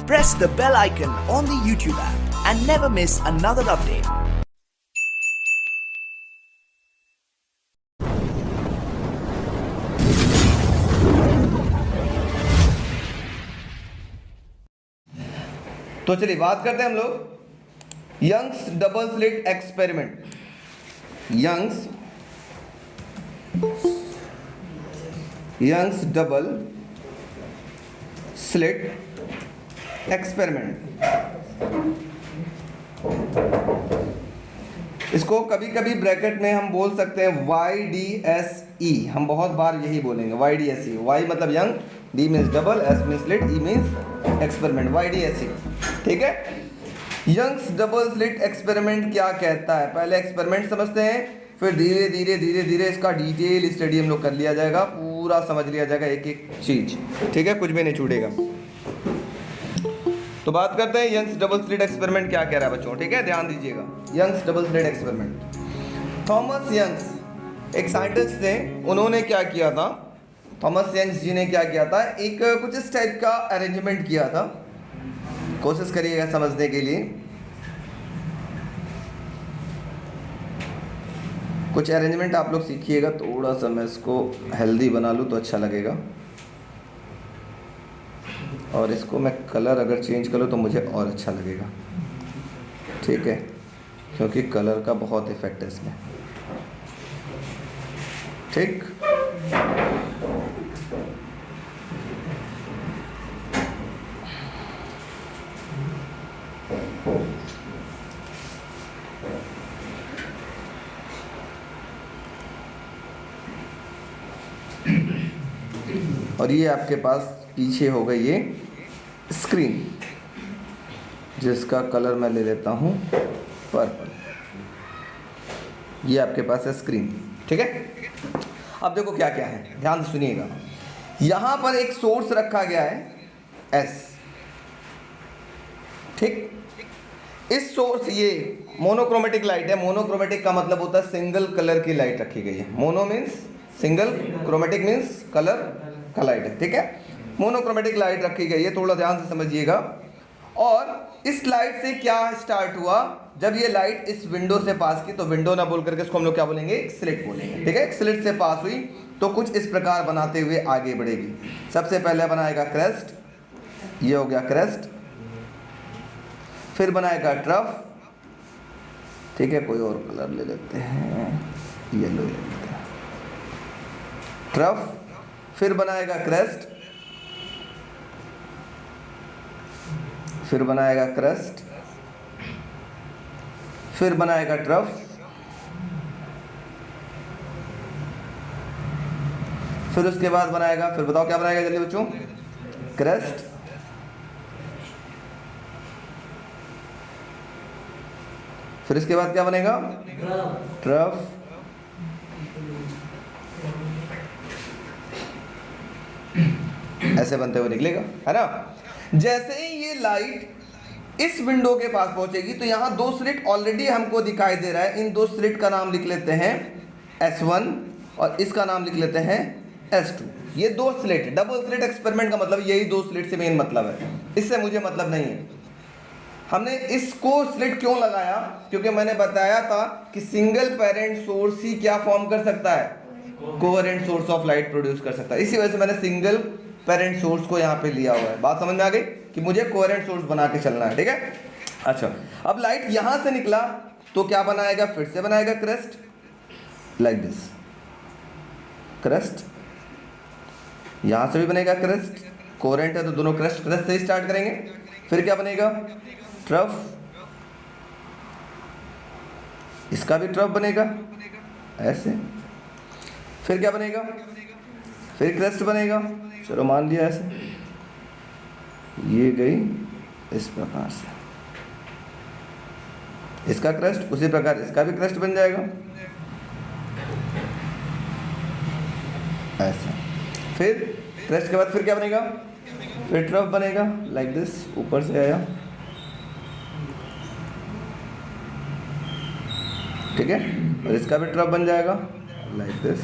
Press the bell icon on the YouTube app and never miss another update. तो चलिए बात करते हैं हम लोग Young's double slit experiment. Young's double slit experiment. इसको कभी कभी ब्रैकेट में हम बोल सकते हैं YDSE। हम बहुत बार यही बोलेंगे YDSE। Y मतलब young, D means double, S means slit, E means experiment, YDSE। ठीक है। यंग्स डबल स्लिट एक्सपेरिमेंट क्या कहता है, पहले एक्सपेरिमेंट समझते हैं, फिर धीरे धीरे धीरे धीरे इसका डिटेल स्टडी हम लोग कर लिया जाएगा, पूरा समझ लिया जाएगा एक एक चीज। ठीक है, कुछ भी नहीं छूटेगा। तो बात करते हैं यंग्स डबल स्लिट एक्सपेरिमेंट क्या कह रहा है बच्चों। ठीक है, ध्यान दीजिएगा। Young's double slit experiment, Thomas Young's एक साइंटिस्ट थे, उन्होंने क्या किया था, थॉमस यंग्स जी ने क्या किया था, एक कुछ इस टाइप का अरेंजमेंट किया था। कोशिश करिएगा समझने के लिए। कुछ अरेंजमेंट आप लोग सीखिएगा, थोड़ा सा मैं इसको हेल्दी बना लूँ तो अच्छा लगेगा, और इसको मैं कलर अगर चेंज करूँ तो मुझे और अच्छा लगेगा। ठीक है, क्योंकि कलर का बहुत इफेक्ट है इसमें। ठीक, और ये आपके पास पीछे हो गई ये स्क्रीन, जिसका कलर मैं ले लेता हूँ पर्पल। ये आपके पास है स्क्रीन। ठीक है, अब देखो क्या क्या है, ध्यान से सुनिएगा। यहाँ पर एक सोर्स रखा गया है S। ठीक, इस सोर्स, ये मोनोक्रोमेटिक लाइट है। मोनोक्रोमेटिक का मतलब होता है सिंगल कलर की लाइट रखी गई है। Mono means single, chromatic means colour का लाइट है। ठीक है, मोनोक्रोमेटिक लाइट रखी गई है, थोड़ा ध्यान से समझिएगा। और इस लाइट से क्या स्टार्ट हुआ, जब ये लाइट इस विंडो से पास की, तो विंडो ना बोल करके इसको हम लोग क्या बोलेंगे, स्लिट बोलेंगे। ठीक है, स्लिट से पास हुई तो कुछ इस प्रकार बनाते हुए आगे बढ़ेगी। सबसे पहले बनाएगा क्रेस्ट, ये हो गया क्रेस्ट। फिर बनाएगा ट्रफ। ठीक है, कोई और कलर ले लेते हैं, येलो ले लेते हैं, ट्रफ। फिर बनाएगा क्रेस्ट, फिर बनाएगा क्रेस्ट, फिर बनाएगा ट्रफ, फिर उसके बाद बनाएगा, फिर बताओ क्या बनाएगा जल्दी बच्चों, क्रेस्ट, फिर इसके बाद क्या बनेगा, ट्रफ, ऐसे बनते हुए निकलेगा, है ना। जैसे ही ये लाइट इस विंडो के पास पहुंचेगी तो यहाँ दो स्लिट ऑलरेडी हमको दिखाई दे रहा है। इन दो स्लिट का नाम लिख लेते हैं S1 और इसका नाम लिख लेते हैं S2। ये दो स्लिट, डबल स्लिट एक्सपेरिमेंट का मतलब यही दो स्लिट से मेन मतलब है, इससे मुझे मतलब नहीं है। हमने इसको स्लिट क्यों लगाया, क्योंकि मैंने बताया था कि सिंगल पेरेंट सोर्स ही क्या फॉर्म कर सकता है, coherent source of light produce कर सकता है। इसी वजह से मैंने सिंगल पेरेंट सोर्स को यहाँ पे लिया हुआ है। बात समझ में आ गई कि मुझे कोहेरेंट सोर्स बना के चलना है। ठीक है, अच्छा, अब लाइट यहाँ से निकला तो क्या बनाएगा, फिर से बनाएगा क्रेस्ट, लाइक दिस क्रेस्ट। यहाँ से भी बनेगा क्रेस्ट, कोहेरेंट है तो दोनों क्रेस्ट क्रेस्ट से ही स्टार्ट करेंगे। फिर क्या बनेगा, ट्रफ, इसका भी ट्रफ बनेगा ऐसे। फिर क्या बनेगा, फिर क्रेस्ट बनेगा, चलो मान लिया ऐसे, ये गई इस प्रकार से, इसका क्रेस्ट, उसी प्रकार इसका भी क्रेस्ट बन जाएगा ऐसा। फिर क्रेस्ट के बाद फिर क्या बनेगा, फिर ट्रफ बनेगा लाइक दिस, ऊपर से आया। ठीक है, और इसका भी ट्रफ बन जाएगा लाइक दिस,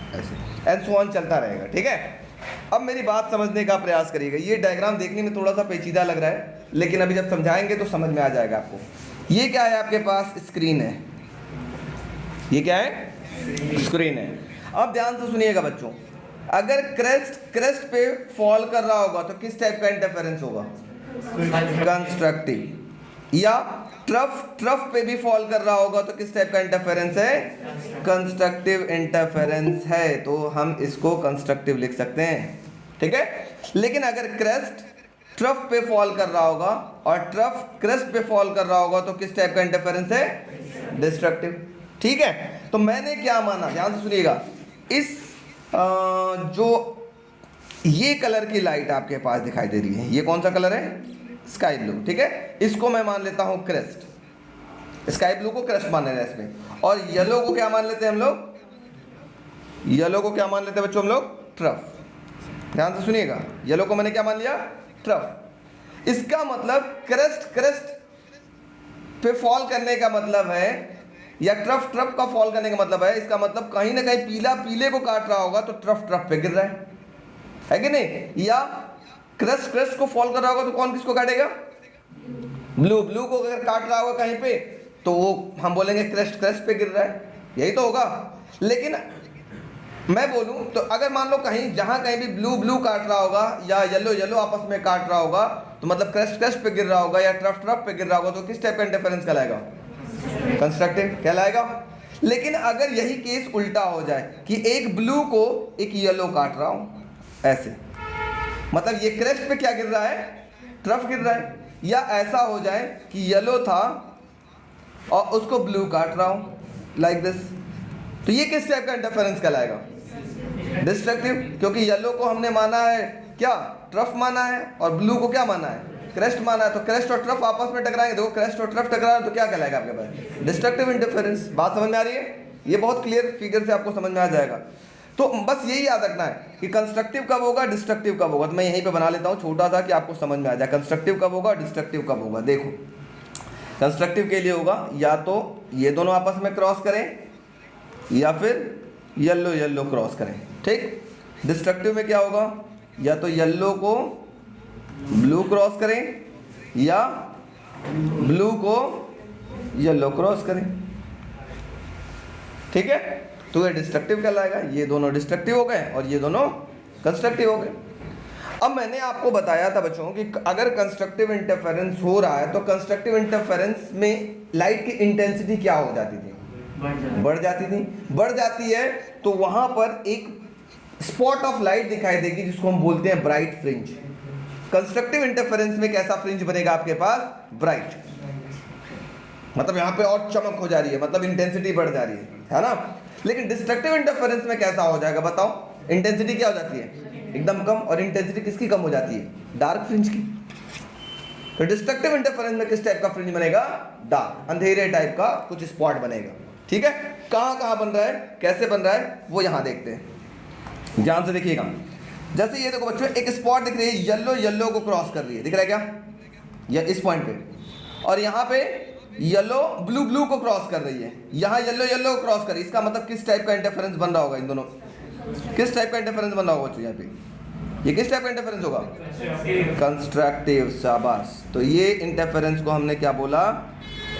ऐसे एंड सो ऑन चलता रहेगा। ठीक है, अब मेरी बात समझने का प्रयास करिएगा। ये डायग्राम देखने में थोड़ा सा पेचीदा लग रहा है, लेकिन अभी जब समझाएंगे तो समझ में आ जाएगा आपको। ये क्या है आपके पास? स्क्रीन है। ये क्या है? स्क्रीन है। अब ध्यान से सुनिएगा बच्चों, अगर क्रेस्ट पे फॉल कर रहा होगा तो किस टाइप का इंटरफेरेंस होगा? कंस्ट्रक्टिव। या ट्रफ पे भी फॉल कर रहा होगा तो किस टाइप का इंटरफेरेंस है? कंस्ट्रक्टिव इंटरफेरेंस है, तो हम इसको कंस्ट्रक्टिव लिख सकते हैं, ठीक है। लेकिन अगर क्रेस्ट ट्रफ पे फॉल कर रहा होगा और ट्रफ क्रेस्ट पे फॉल कर रहा होगा तो किस टाइप का इंटरफेरेंस है? डिस्ट्रक्टिव, ठीक है। तो मैंने क्या माना, ध्यान से सुनिएगा, इस जो ये कलर की लाइट आपके पास दिखाई दे रही है, ये कौन सा कलर है? स्काई ब्लू, ठीक है। इसको मैं मान लेता हूं क्रेस्ट, स्काई ब्लू को क्रेस्ट मान लेना है इसमें। और येलो को क्या मान लेते हैं हम लोग? येलो को क्या मान लेते हैं बच्चों हम लोग? ट्रफ। ध्यान से सुनिएगा, येलो को मैंने क्या मान लिया? ट्रफ। इसका मतलब क्रेस्ट पे फॉल करने का मतलब है, या ट्रफ का फॉल करने का मतलब है, इसका मतलब कहीं ना कहीं पीला पीले को काट रहा होगा तो ट्रफ पे गिर रहा है कि नहीं? या क्रेस्ट को फॉल कर रहा होगा तो कौन किसको काटेगा? ब्लू को अगर काट रहा होगा कहीं पे तो वो हम बोलेंगे क्रेस्ट पे गिर रहा है, यही तो होगा। लेकिन मैं बोलूं तो अगर मान लो कहीं जहां कहीं भी ब्लू काट रहा होगा या येलो आपस में काट रहा होगा तो मतलब क्रेस्ट पे गिर रहा होगा या ट्रफ पे गिर रहा होगा तो किस टाइप का इंटरफेरेंस कहलाएगा? कंस्ट्रक्टिव कहलाएगा। लेकिन अगर यही केस उल्टा हो जाए कि एक ब्लू को एक येलो काट रहा हूं ऐसे, मतलब ये क्रेस्ट पे क्या गिर रहा है? ट्रफ गिर रहा है। या ऐसा हो जाए कि येलो था और उसको ब्लू काट रहा हूं लाइक दिस, तो ये किस टाइप का इंटरफेरेंस कहलाएगा? डिस्ट्रक्टिव, क्योंकि येलो को हमने माना है क्या? ट्रफ माना है, और ब्लू को क्या माना है? क्रेस्ट माना है। तो क्रेस्ट और ट्रफ आपस में टकराएंगे, देखो क्रेस्ट और ट्रफ टकरा तो क्या कहलाएगा आपके पास? Destructive interference. बात समझ में आ रही है? ये बहुत क्लियर फिगर से आपको समझ में आ जाएगा। तो बस यही याद रखना है कि कंस्ट्रक्टिव कब होगा, डिस्ट्रक्टिव कब होगा। तो मैं यहीं पे बना लेता हूँ छोटा सा कि आपको समझ में आ जाए कंस्ट्रक्टिव कब होगा, डिस्ट्रक्टिव कब होगा। देखो, कंस्ट्रक्टिव के लिए होगा या तो ये दोनों आपस में क्रॉस करें या फिर येलो क्रॉस करें, ठीक। डिस्ट्रक्टिव में क्या होगा? या तो येलो को ब्लू क्रॉस करें या ब्लू को येलो क्रॉस करें, ठीक है। तो ये डिस्ट्रक्टिव कहलाएगा। ये दोनों डिस्ट्रक्टिव हो गए और ये दोनों कंस्ट्रक्टिव हो गए। अब मैंने आपको बताया था बच्चों कि अगर कंस्ट्रक्टिव इंटरफेरेंस हो रहा है तो कंस्ट्रक्टिव इंटरफेरेंस में लाइट की इंटेंसिटी क्या हो जाती थी? बढ़ जाती है। तो वहां पर एक स्पॉट ऑफ लाइट दिखाई देगी जिसको हम बोलते हैं ब्राइट फ्रिंज। कंस्ट्रक्टिव इंटरफेरेंस में कैसा फ्रिंज बनेगा आपके पास? ब्राइट, मतलब यहाँ पे और चमक हो जा रही है, मतलब इंटेंसिटी बढ़ जा रही है ना। लेकिन डिस्ट्रक्टिव इंटरफेरेंस में कैसा हो जाएगा बताओ? इंटेंसिटी क्या हो जाती है? एकदम कम। और इंटेंसिटी किसकी कम हो जाती है? डार्क फ्रिंज की। तो डिस्ट्रक्टिव इंटरफेरेंस में किस टाइप का फ्रिंज बनेगा? डार्क, अंधेरे टाइप का कुछ स्पॉट बनेगा, ठीक है। कहाँ बन रहा है, कैसे बन रहा है, वो यहाँ देखते हैं, ध्यान से देखिएगा। जैसे ये देखो बच्चों, एक स्पॉट दिख रही है, येलो को क्रॉस कर रही है, दिख रहा है क्या? या इस पॉइंट पे, और यहाँ पे येलो ब्लू को क्रॉस कर रही है, यहाँ येलो को क्रॉस कर रही है। इसका मतलब किस टाइप का इंटरफेरेंस बन रहा होगा? इन दोनों किस टाइप का इंटरफेरेंस बन रहा होगा बच्चों? यहाँ पे ये किस टाइप का इंटरफेरेंस होगा? कंस्ट्रक्टिव। शाबाश। तो ये इंटरफेरेंस को हमने क्या बोला?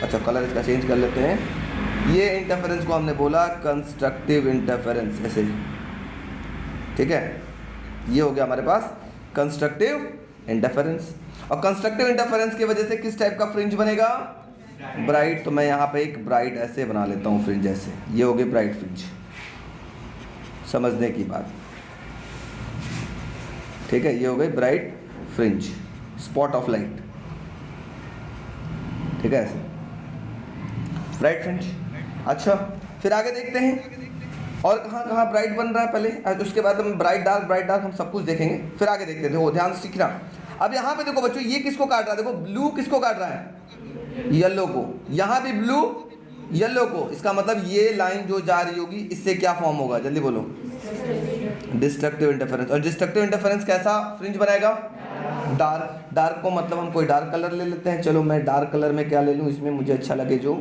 अच्छा, कलर इसका चेंज कर लेते हैं। ये इंटरफेरेंस को हमने बोला कंस्ट्रक्टिव इंटरफेरेंस, ऐसे, ठीक है। ये हो गया हमारे पास कंस्ट्रक्टिव इंटरफेरेंस। और कंस्ट्रक्टिव इंटरफेरेंस की वजह से किस टाइप का फ्रिंज बनेगा? ब्राइट। तो मैं यहाँ पे एक ब्राइट ऐसे बना लेता हूँ फ्रिंज, ऐसे। ये हो गए ब्राइट फ्रिंज, समझने की बात, ठीक है। ये हो गई bright fringe, spot of light, ठीक है, ऐसे ब्राइट फ्रिंज। अच्छा, फिर आगे देखते हैं और कहाँ ब्राइट बन रहा है पहले, उसके बाद हम ब्राइट डार्क हम सब कुछ देखेंगे। फिर आगे देखते हैं, ध्यान से सीखना। अब यहाँ पे देखो बच्चों, ये किसको काट रहा है? देखो, ब्लू किसको काट रहा है? येलो को। यहाँ भी ब्लू येलो को। इसका मतलब ये लाइन जो जा रही होगी, इससे क्या फॉर्म होगा? जल्दी बोलो। Destructive interference. और डिस्ट्रक्टिव इंटरफेरेंस कैसा फ्रिंज बनाएगा? डार्क को मतलब हम कोई डार्क कलर ले लेते हैं। चलो, मैं डार्क कलर में क्या ले लूँ, इसमें मुझे अच्छा लगे जो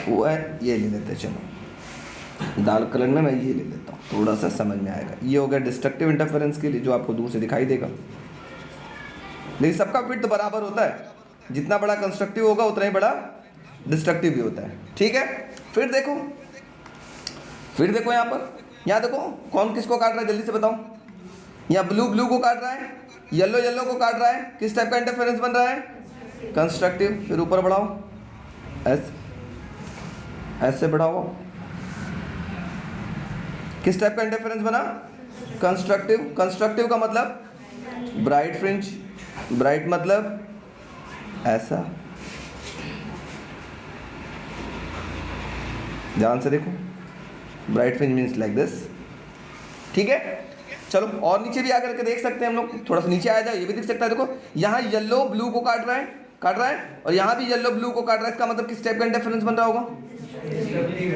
वो है, ये ले लेते हैं। चलो, डार्क कलर में मैं ये ले लेता हूँ, थोड़ा सा समझ में आएगा। ये हो गया डिस्ट्रक्टिव इंटरफेरेंस के लिए, जो आपको दूर से दिखाई देगा। लेकिन सबका विड्थ बराबर होता है, जितना बड़ा कंस्ट्रक्टिव होगा उतना ही बड़ा डिस्ट्रक्टिव भी होता है, ठीक है। फिर देखो यहाँ पर, यहाँ देखो कौन किसको काट रहा है, जल्दी से बताओ। यहाँ ब्लू को काट रहा है, येलो को काट रहा है। किस टाइप का इंटरफेरेंस बन रहा है? कंस्ट्रक्टिव। फिर ऊपर बढ़ाओ, ऐसे बढ़ाओ, किस टाइप का इंटरफेरेंस बना? कंस्ट्रक्टिव। कंस्ट्रक्टिव का मतलब ब्राइट फ्रिंज, ब्राइट मतलब ऐसा, ध्यान से देखो, bright fringe means like this, ठीक है। चलो और नीचे भी आकर के देख सकते हैं हम लोग, थोड़ा सा नीचे आया जाए, ये भी दिख सकता है। देखो यहाँ येलो ब्लू को काट रहा है और यहाँ भी येलो ब्लू को काट रहा है। इसका मतलब किस टाइप का इंटरफेरेंस बन रहा होगा?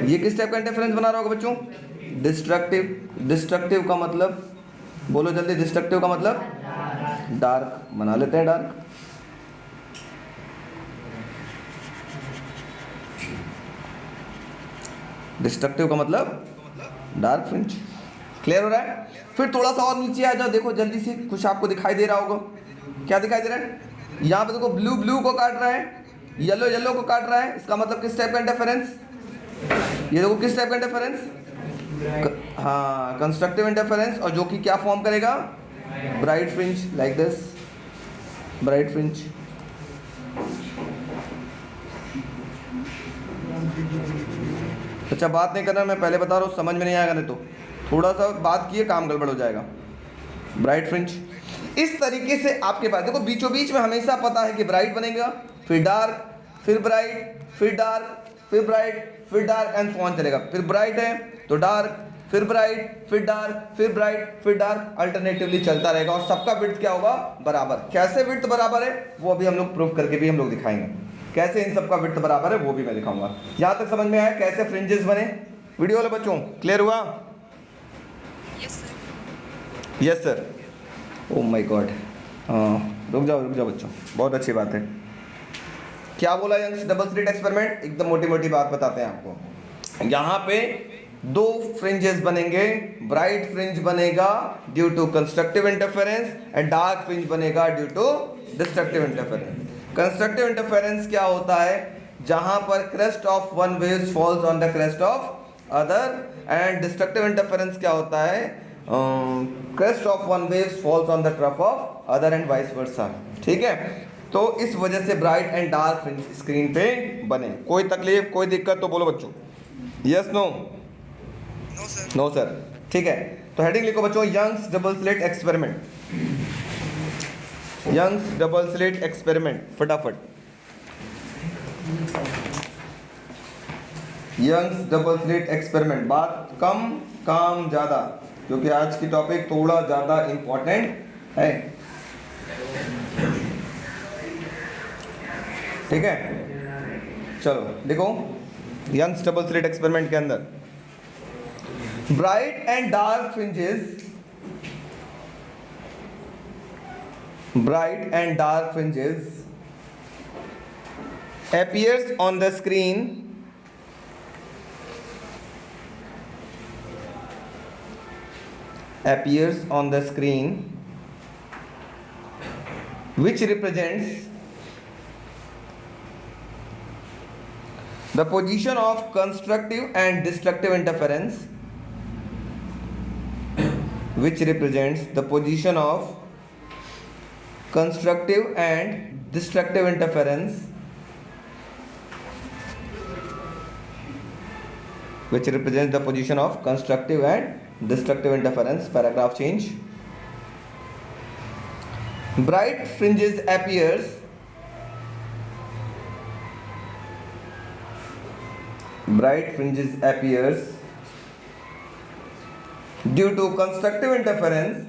ये किस टाइप का इंटरफेरेंस बना रहा होगा बच्चों? डिस्ट्रक्टिव। डिस्ट्रक्टिव का मतलब बोलो जल्दी, डिस्ट्रक्टिव का मतलब डार्क। बना लेते हैं डार्क। डिस्ट्रक्टिव का मतलब डार्क फ्रिंज। क्लियर हो रहा है? फिर थोड़ा सा और नीचे आ जाओ, देखो जल्दी से, कुछ आपको दिखाई दे रहा होगा। क्या दिखाई दे रहा है? यहाँ पे देखो ब्लू को काट रहा है, येलो को काट रहा है। इसका मतलब किस टाइप का इंटरफेरेंस? ये देखो किस टाइप का इंटरफेरेंस? हाँ, कंस्ट्रक्टिव इंटरफेरेंस, और जो कि क्या फॉर्म करेगा? Bright fringe, like this, bright fringe. अच्छा बात नहीं करना, मैं पहले बता रहा हूँ, समझ में नहीं आएगा नहीं तो थोड़ा सा बात किए काम गड़बड़ हो जाएगा। ब्राइट फ्रिंज इस तरीके से आपके पास देखो, बीचों बीच में हमेशा पता है कि ब्राइट बनेगा, फिर डार्क, फिर ब्राइट, फिर डार्क, फिर ब्राइट, फिर डार्क एंड सो ऑन चलेगा। फिर ब्राइट है तो डार्क, फिर ब्राइट, फिर डार्क, फिर ब्राइट, फिर डार्क, अल्टरनेटिवली चलता रहेगा। और सबका विड्थ क्या होगा? बराबर। कैसे विड्थ बराबर है वो अभी हम लोग प्रूफ करके भी हम लोग दिखाएंगे। कैसे इन सबका विड्थ बराबर है वो भी मैं दिखाऊंगा। यहाँ तक समझ में आया कैसे फ्रिंजेस बने? वीडियो वाले बच्चों क्लियर हुआ? Yes sir. Oh my God, रुक जाओ बच्चों, बहुत अच्छी बात है। क्या बोला यंग्स? डबल स्लिट एक्सपेरिमेंट, एकदम मोटी मोटी बात बताते हैं आपको। यहाँ पे दो फ्रिंजेस बनेंगे, ब्राइट फ्रिंज बनेगा due to constructive interference and dark fringe बनेगा due to destructive interference. Constructive interference क्या होता है? जहां पर crest of one waves falls on the crest of other, and destructive interference क्या होता है? Crest of one waves falls on the trough of other and vice versa, ठीक है। तो इस वजह से bright and dark fringe screen पे बने। कोई तकलीफ, कोई दिक्कत तो बोलो बच्चों, यस नो? नो सर, ठीक है। तो हेडिंग लिखो बच्चों, Young's double slit experiment. Young's double slit experiment, फटाफट। यंग्स डबल स्लिट एक्सपेरिमेंट, बात कम काम ज़्यादा, क्योंकि आज की टॉपिक थोड़ा ज़्यादा इंपॉर्टेंट है, ठीक है। चलो देखो, यंग्स डबल स्लिट एक्सपेरिमेंट के अंदर bright and dark fringes, bright and dark fringes appears on the screen which represents the position of constructive and destructive interference, which represents the position of constructive and destructive interference, which represents the position of constructive and destructive interference. Paragraph change. Bright fringes appears due to constructive interference.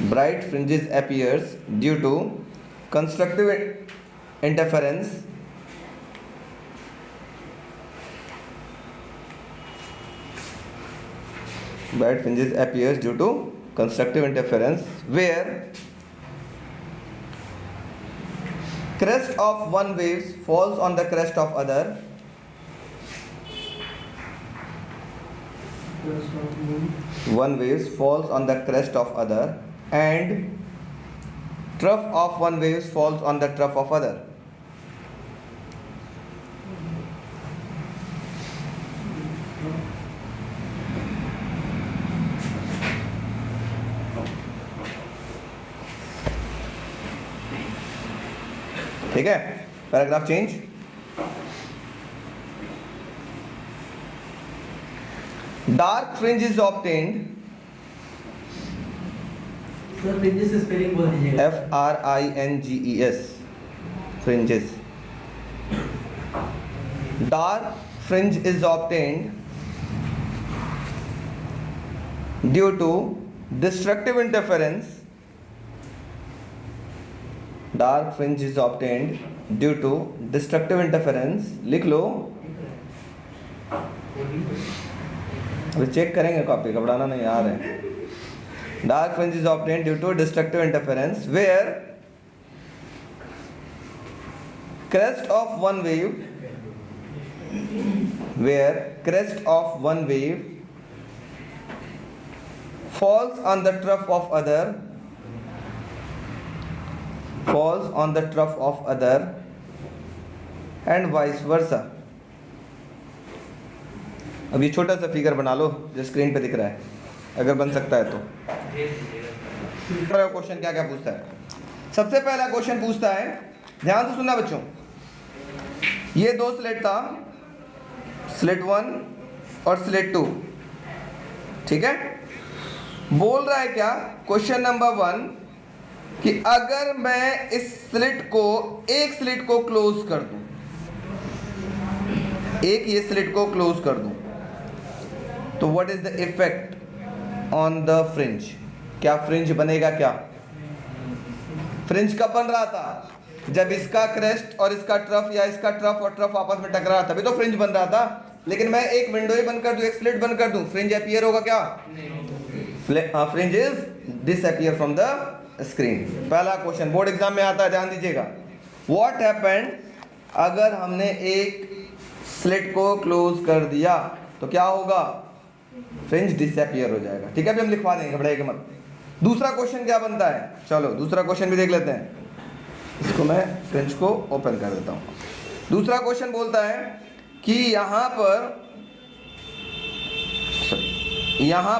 Bright fringes appears due to constructive interference where crest of one waves falls on the crest of other, one waves falls on the crest of other and trough of one waves falls on the trough of other. ठीक है, paragraph change. Dark fringe is obtained. Sir fringes spelling बोल दीजिएगा. FRINGES, fringes. Dark fringe is obtained due to destructive interference. Dark fringe is obtained due to destructive interference. लिख लो, अभी check करेंगे copy, घबराना नहीं, आ रहे हैं. Dark fringe is obtained due to destructive interference where crest of one wave falls on the trough of other and vice versa. अब ये छोटा सा फिगर बना लो जो स्क्रीन पे दिख रहा है, अगर बन सकता है तो. क्वेश्चन क्या क्या पूछता है? सबसे पहला क्वेश्चन पूछता है, ध्यान से सुनना बच्चों, ये दो स्लेट था, स्लेट 1 और स्लेट 2, ठीक है. बोल रहा है क्या क्वेश्चन नंबर 1 कि अगर मैं इस स्लिट को, एक स्लिट को क्लोज कर दूं, एक ये स्लिट को क्लोज कर दूं, तो what is the effect on the fringe? क्या फ्रिंज बनेगा? क्या फ्रिंज कब बन रहा था? जब इसका क्रेस्ट और इसका ट्रफ या इसका ट्रफ और ट्रफ आपस में टकरा रहा था, तभी तो फ्रिंज बन रहा था. लेकिन मैं एक विंडो ही बंद कर दूं, एक स्लिट बंद कर दूं, फ्रिंज अपीयर होगा क्या? Fringe is disappear from the screen. पहला क्वेश्चन बोर्ड एग्जाम में आता है, ध्यान दीजिएगा. व्हाट हैपेंड अगर हमने एक स्लिट को क्लोज कर दिया तो क्या होगा? फ्रिंज डिसअपीयर हो जाएगा. ठीक है, अभी हम लिखवा देंगे, घबराइएगा मत. दूसरा क्वेश्चन क्या बनता है? चलो दूसरा क्वेश्चन भी देख लेते हैं. इसको मैं फ्रिंज को ओपन कर देता हूँ. दूसरा क्वेश्चन बोलता है कि यहाँ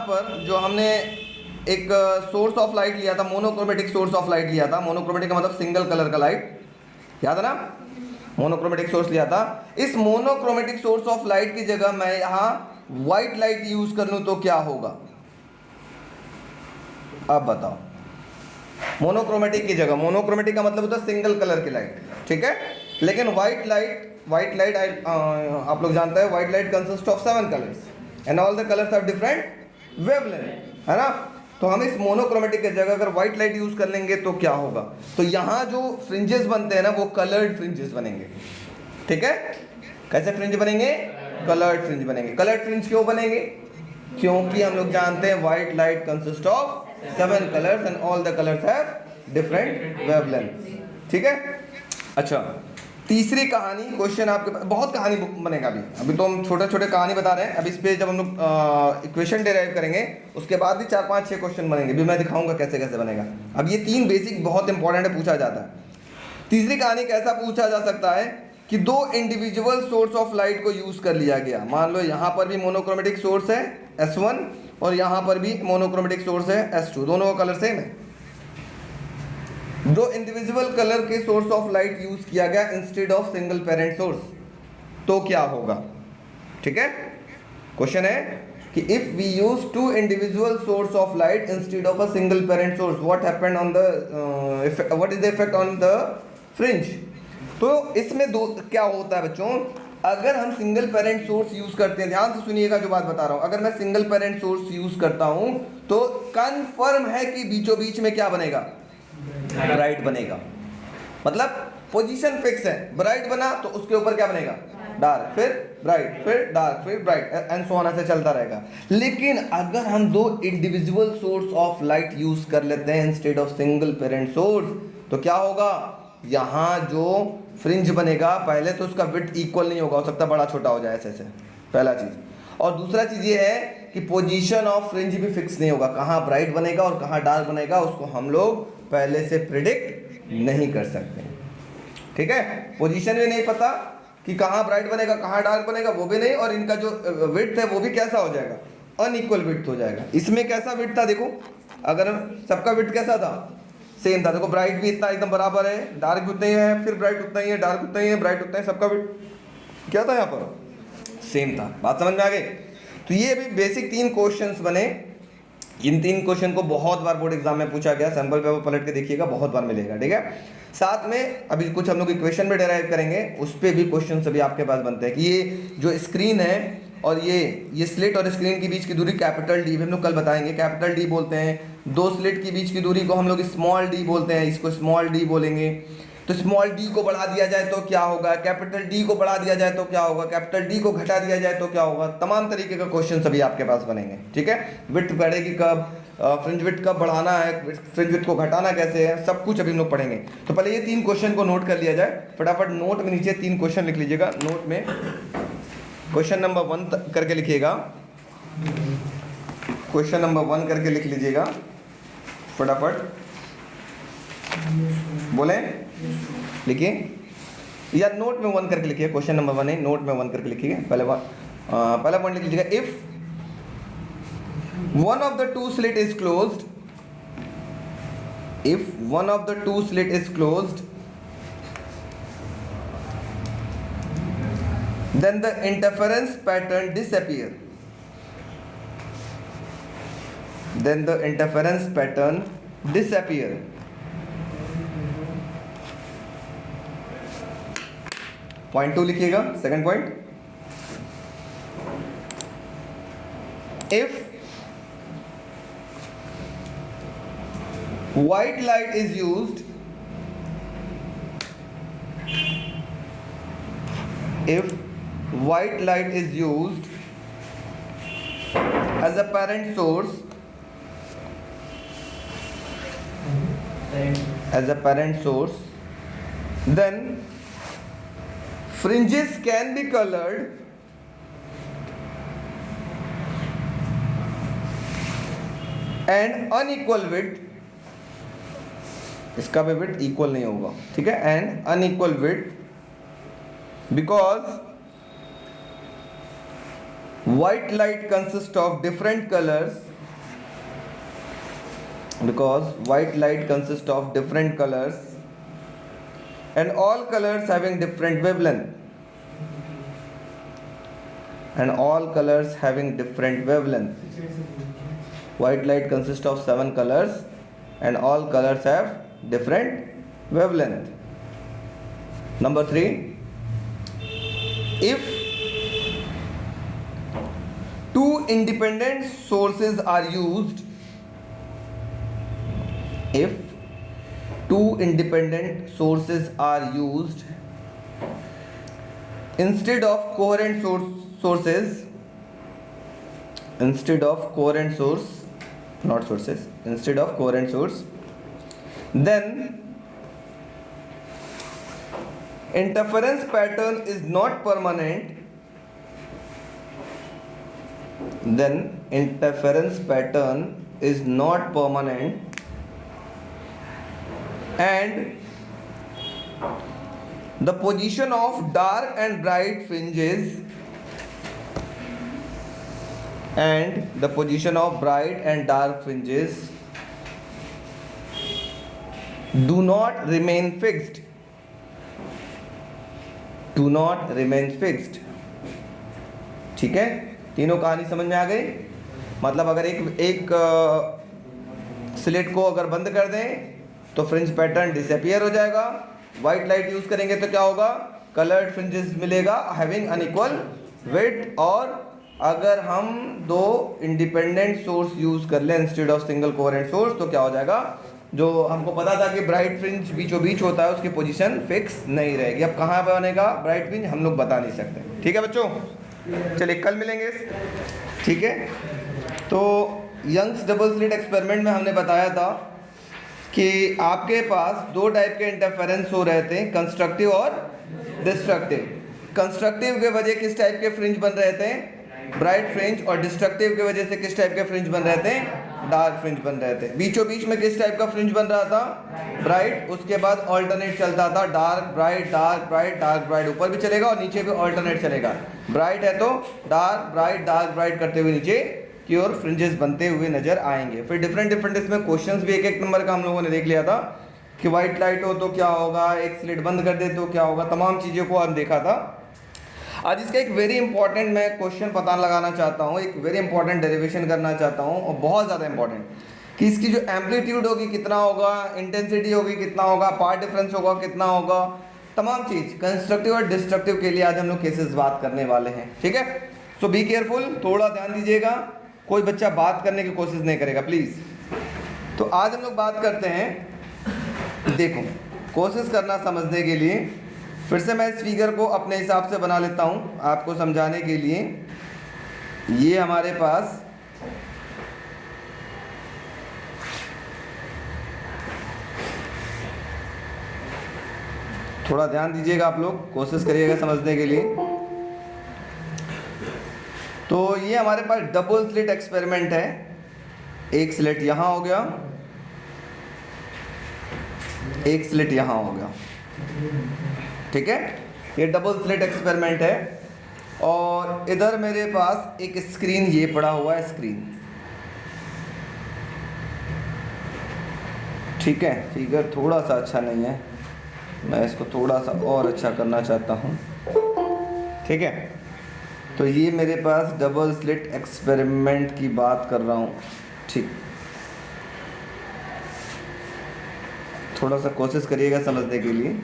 पर जो हमने एक सोर्स ऑफ लाइट लिया था, मोनोक्रोमेटिक सोर्स ऑफ लाइट लिया था. मोनोक्रोमेटिक का मतलब सिंगल कलर का लाइट, याद है ना? मोनोक्रोमेटिक सोर्स लिया था. इस मोनोक्रोमेटिक सोर्स ऑफ लाइट की जगह मैं यहाँ व्हाइट लाइट यूज कर लूं तो क्या होगा? अब बताओ. मोनोक्रोमेटिक की जगह, मोनोक्रोमेटिक का मतलब होता है सिंगल कलर की लाइट, ठीक है. लेकिन व्हाइट लाइट आप लोग जानते हैं, white light consist of 7 colours and all the colours have different wavelength, है ना? तो हम इस मोनोक्रोमेटिक की जगह अगर व्हाइट लाइट यूज कर लेंगे तो क्या होगा? तो यहाँ जो फ्रिंजेस बनते हैं ना, वो कलर्ड फ्रिंजेस बनेंगे. ठीक है, कैसे फ्रिंज बनेंगे? कलर्ड फ्रिंज बनेंगे. कलर्ड फ्रिंज क्यों बनेंगे? क्योंकि हम लोग जानते हैं white light consist of 7 colours and all the colours have different wavelength. ठीक है. अच्छा, तीसरी कहानी क्वेश्चन आपके पास, बहुत कहानी बनेगा. अभी तो हम छोटे छोटे कहानी बता रहे हैं. अब इस पे जब हम लोग इक्वेशन डिराइव करेंगे उसके बाद भी 4 5 6 क्वेश्चन बनेंगे. भी मैं दिखाऊंगा कैसे कैसे बनेगा. अब ये 3 बेसिक बहुत इंपॉर्टेंट है, पूछा जाता है. तीसरी कहानी कैसा पूछा जा सकता है कि 2 इंडिविजुअल सोर्स ऑफ लाइट को यूज कर लिया गया. मान लो यहाँ पर भी मोनोक्रोमेटिक सोर्स है S1 और यहाँ पर भी मोनोक्रोमेटिक सोर्स है S2, दोनों का कलर सेम है. 2 इंडिविजुअल कलर के सोर्स ऑफ लाइट यूज किया गया instead of single parent source, तो क्या होगा? ठीक है, क्वेश्चन है कि if we use 2 individual source of light instead of a single parent source, what happened on the what is the effect on the fringe? तो इसमें दो क्या होता है बच्चों, अगर हम सिंगल पेरेंट सोर्स यूज करते हैं, ध्यान से सुनिएगा जो बात बता रहा हूं, अगर मैं सिंगल पेरेंट सोर्स यूज करता हूं तो कंफर्म है कि बीचों बीच में क्या बनेगा? ब्राइट बनेगा. मतलब पोजीशन फिक्स है, ब्राइट बना तो उसके ऊपर क्या बनेगा? डार्क, फिर ब्राइट, फिर डार्क, फिर ब्राइट एंड सो ऑन, ऐसे चलता रहेगा. लेकिन अगर हम 2 individual source of light use कर लेते हैं instead of single parent source, तो क्या होगा? यहाँ जो फ्रिंज बनेगा, पहले तो उसका विड्थ इक्वल नहीं होगा, हो सकता है बड़ा छोटा हो जाए ऐसे ऐसे, पहला चीज. और दूसरा चीज ये है कि पोजीशन ऑफ फ्रिंज भी फिक्स नहीं होगा, कहाँ ब्राइट बनेगा और कहाँ डार्क बनेगा उसको हम लोग पहले से प्रिडिक्ट नहीं कर सकते। ठीक है, पोजीशन भी नहीं पता कि कहाँ ब्राइट बनेगा कहाँ डार्क बनेगा वो भी नहीं, और इनका जो विड्थ है वो भी कैसा हो जाएगा, अनइक्वल विड्थ हो जाएगा। इसमें कैसा विड्थ था देखो, अगर सबका विड्थ कैसा था, सेम था। देखो ब्राइट भी इतना एकदम बराबर है, डार्क भी उतना ही है, फिर ब्राइट उतना ही है, डार्क उतना ही है, ब्राइट उतना ही, सबका विड्थ क्या था यहाँ पर, सेम था। बात समझ में आ गई। तो ये भी बेसिक 3 क्वेश्चंस बने। इन 3 क्वेश्चन को बहुत बार बोर्ड एग्जाम में पूछा गया, सैंपल पेपर पलट के देखिएगा, बहुत बार मिलेगा। ठीक है, साथ में अभी कुछ हम लोग इक्वेशन में डेराइव करेंगे, उस पर भी क्वेश्चन अभी आपके पास बनते हैं कि ये जो स्क्रीन है और ये स्लिट और स्क्रीन के बीच की दूरी कैपिटल डी, हम लोग कल बताएंगे, कैपिटल डी बोलते हैं। 2 स्लिट के बीच की दूरी को हम लोग स्मॉल डी बोलते हैं, इसको स्मॉल डी बोलेंगे। तो स्मॉल डी को बढ़ा दिया जाए तो क्या होगा, कैपिटल डी को बढ़ा दिया जाए तो क्या होगा, कैपिटल डी को घटा दिया जाए तो क्या होगा। तमाम तरीके का क्वेश्चन अभी आपके पास बनेंगे। ठीक है, विड्थ बढ़ेगी कब, फ्रिंज विड्थ कब बढ़ाना है, फ्रिंज विड्थ को घटाना कैसे है, सब कुछ अभी हम लोग पढ़ेंगे। तो पहले ये 3 क्वेश्चन को नोट कर लिया जाए फटाफट। नोट में नीचे 3 क्वेश्चन लिख लीजिएगा, नोट में क्वेश्चन नंबर 1 करके लिखिएगा, क्वेश्चन नंबर 1 करके लिख लीजिएगा फटाफट, बोले लिखिए, या नोट में 1 करके लिखिए। क्वेश्चन नंबर 1 है, नोट में 1 करके लिखिए। पहला पॉइंट लिख लीजिएगा, if one of the 2 slit is closed, if one of the 2 slit is closed, then the interference pattern disappear, then the interference pattern disappear. Point 2 लिखिएगा, second point, if white light is used, if white light is used as a parent source, as a parent source, then fringes can be colored and unequal width, इसका भी width equal नहीं होगा। ठीक है, and unequal width because white light consists of different colors, because white light consists of different colors and all colors having different wavelength, and all colors having different wavelength. White light consists of 7 colors and all colors have different wavelength. Number 3, if 2 independent sources are used, if 2 independent sources are used instead of coherent sources, instead of coherent source, not sources, instead of coherent source, then interference pattern is not permanent, then interference pattern is not permanent, and the position of dark and bright fringes, and the position of bright and dark fringes do not remain fixed, do not remain fixed. ठीक है, तीनों कहानी समझ में आ गई। मतलब अगर एक स्लिट को अगर बंद कर दें तो फ्रिंज पैटर्न डिसअपियर हो जाएगा, वाइट लाइट यूज करेंगे तो क्या होगा, कलर्ड फ्रिंजेस मिलेगा हैविंग अनइक्वल विड्थ, और अगर हम 2 इंडिपेंडेंट सोर्स यूज कर लें instead of single coherent source तो क्या हो जाएगा, जो हमको पता था कि ब्राइट फ्रिंज बीचों बीच होता है उसकी पोजीशन फिक्स नहीं रहेगी। अब कहाँ पे बनेगा ब्राइट फ्रिंज हम लोग बता नहीं सकते। ठीक है बच्चों, चलिए कल मिलेंगे। ठीक है, तो यंग्स डबल स्लिट एक्सपेरिमेंट में हमने बताया था कि आपके पास 2 टाइप के इंटरफेरेंस हो रहे थे, कंस्ट्रक्टिव और डिस्ट्रक्टिव। कंस्ट्रक्टिव के वजह किस टाइप के फ्रिंज बन रहे थे, ब्राइट फ्रिंज, और डिस्ट्रक्टिव की वजह से किस टाइप के फ्रिंज बन रहे थे, डार्क फ्रिंज बन रहे थे। बीचों बीच में किस टाइप का फ्रिंज बन रहा था, ब्राइट, उसके बाद ऑल्टरनेट चलता था, dark bright dark bright dark bright, ऊपर भी चलेगा और नीचे भी ऑल्टरनेट चलेगा। ब्राइट है तो डार्क ब्राइट करते हुए नीचे की ओर फ्रिंजेस बनते हुए नजर आएंगे। फिर डिफरेंट इसमें क्वेश्चंस भी एक नंबर का हम लोगों ने देख लिया था कि व्हाइट लाइट हो तो क्या होगा, एक स्लिट बंद कर दे तो क्या होगा, तमाम चीज़ों को हम देखा था। आज इसका एक वेरी इंपॉर्टेंट मैं क्वेश्चन पता लगाना चाहता हूँ, एक वेरी इंपॉर्टेंट डेरिवेशन करना चाहता हूँ, और बहुत ज़्यादा इंपॉर्टेंट, कि इसकी जो एम्पलीट्यूड होगी कितना होगा, इंटेंसिटी होगी कितना होगा, पार्ट डिफरेंस होगा कितना होगा, तमाम चीज़ कंस्ट्रक्टिव और डिस्ट्रक्टिव के लिए आज हम लोग केसेस बात करने वाले हैं। ठीक है, सो बी केयरफुल, थोड़ा ध्यान दीजिएगा, कोई बच्चा बात करने की कोशिश नहीं करेगा प्लीज़। तो आज हम लोग बात करते हैं, देखो कोशिश करना समझने के लिए, फिर से मैं इस फिगर को अपने हिसाब से बना लेता हूँ आपको समझाने के लिए। ये हमारे पास थोड़ा ध्यान दीजिएगा, आप लोग कोशिश करिएगा समझने के लिए। तो ये हमारे पास डबल स्लिट एक्सपेरिमेंट है, एक स्लिट यहाँ हो गया, एक स्लिट यहाँ हो गया। ठीक है, ये डबल स्लिट एक्सपेरिमेंट है, और इधर मेरे पास एक स्क्रीन ये पड़ा हुआ है, स्क्रीन। ठीक है, फिगर थोड़ा सा अच्छा नहीं है, मैं इसको थोड़ा सा और अच्छा करना चाहता हूँ। ठीक है, तो ये मेरे पास डबल स्लिट एक्सपेरिमेंट की बात कर रहा हूँ। ठीक, थोड़ा सा कोशिश करिएगा समझने के लिए।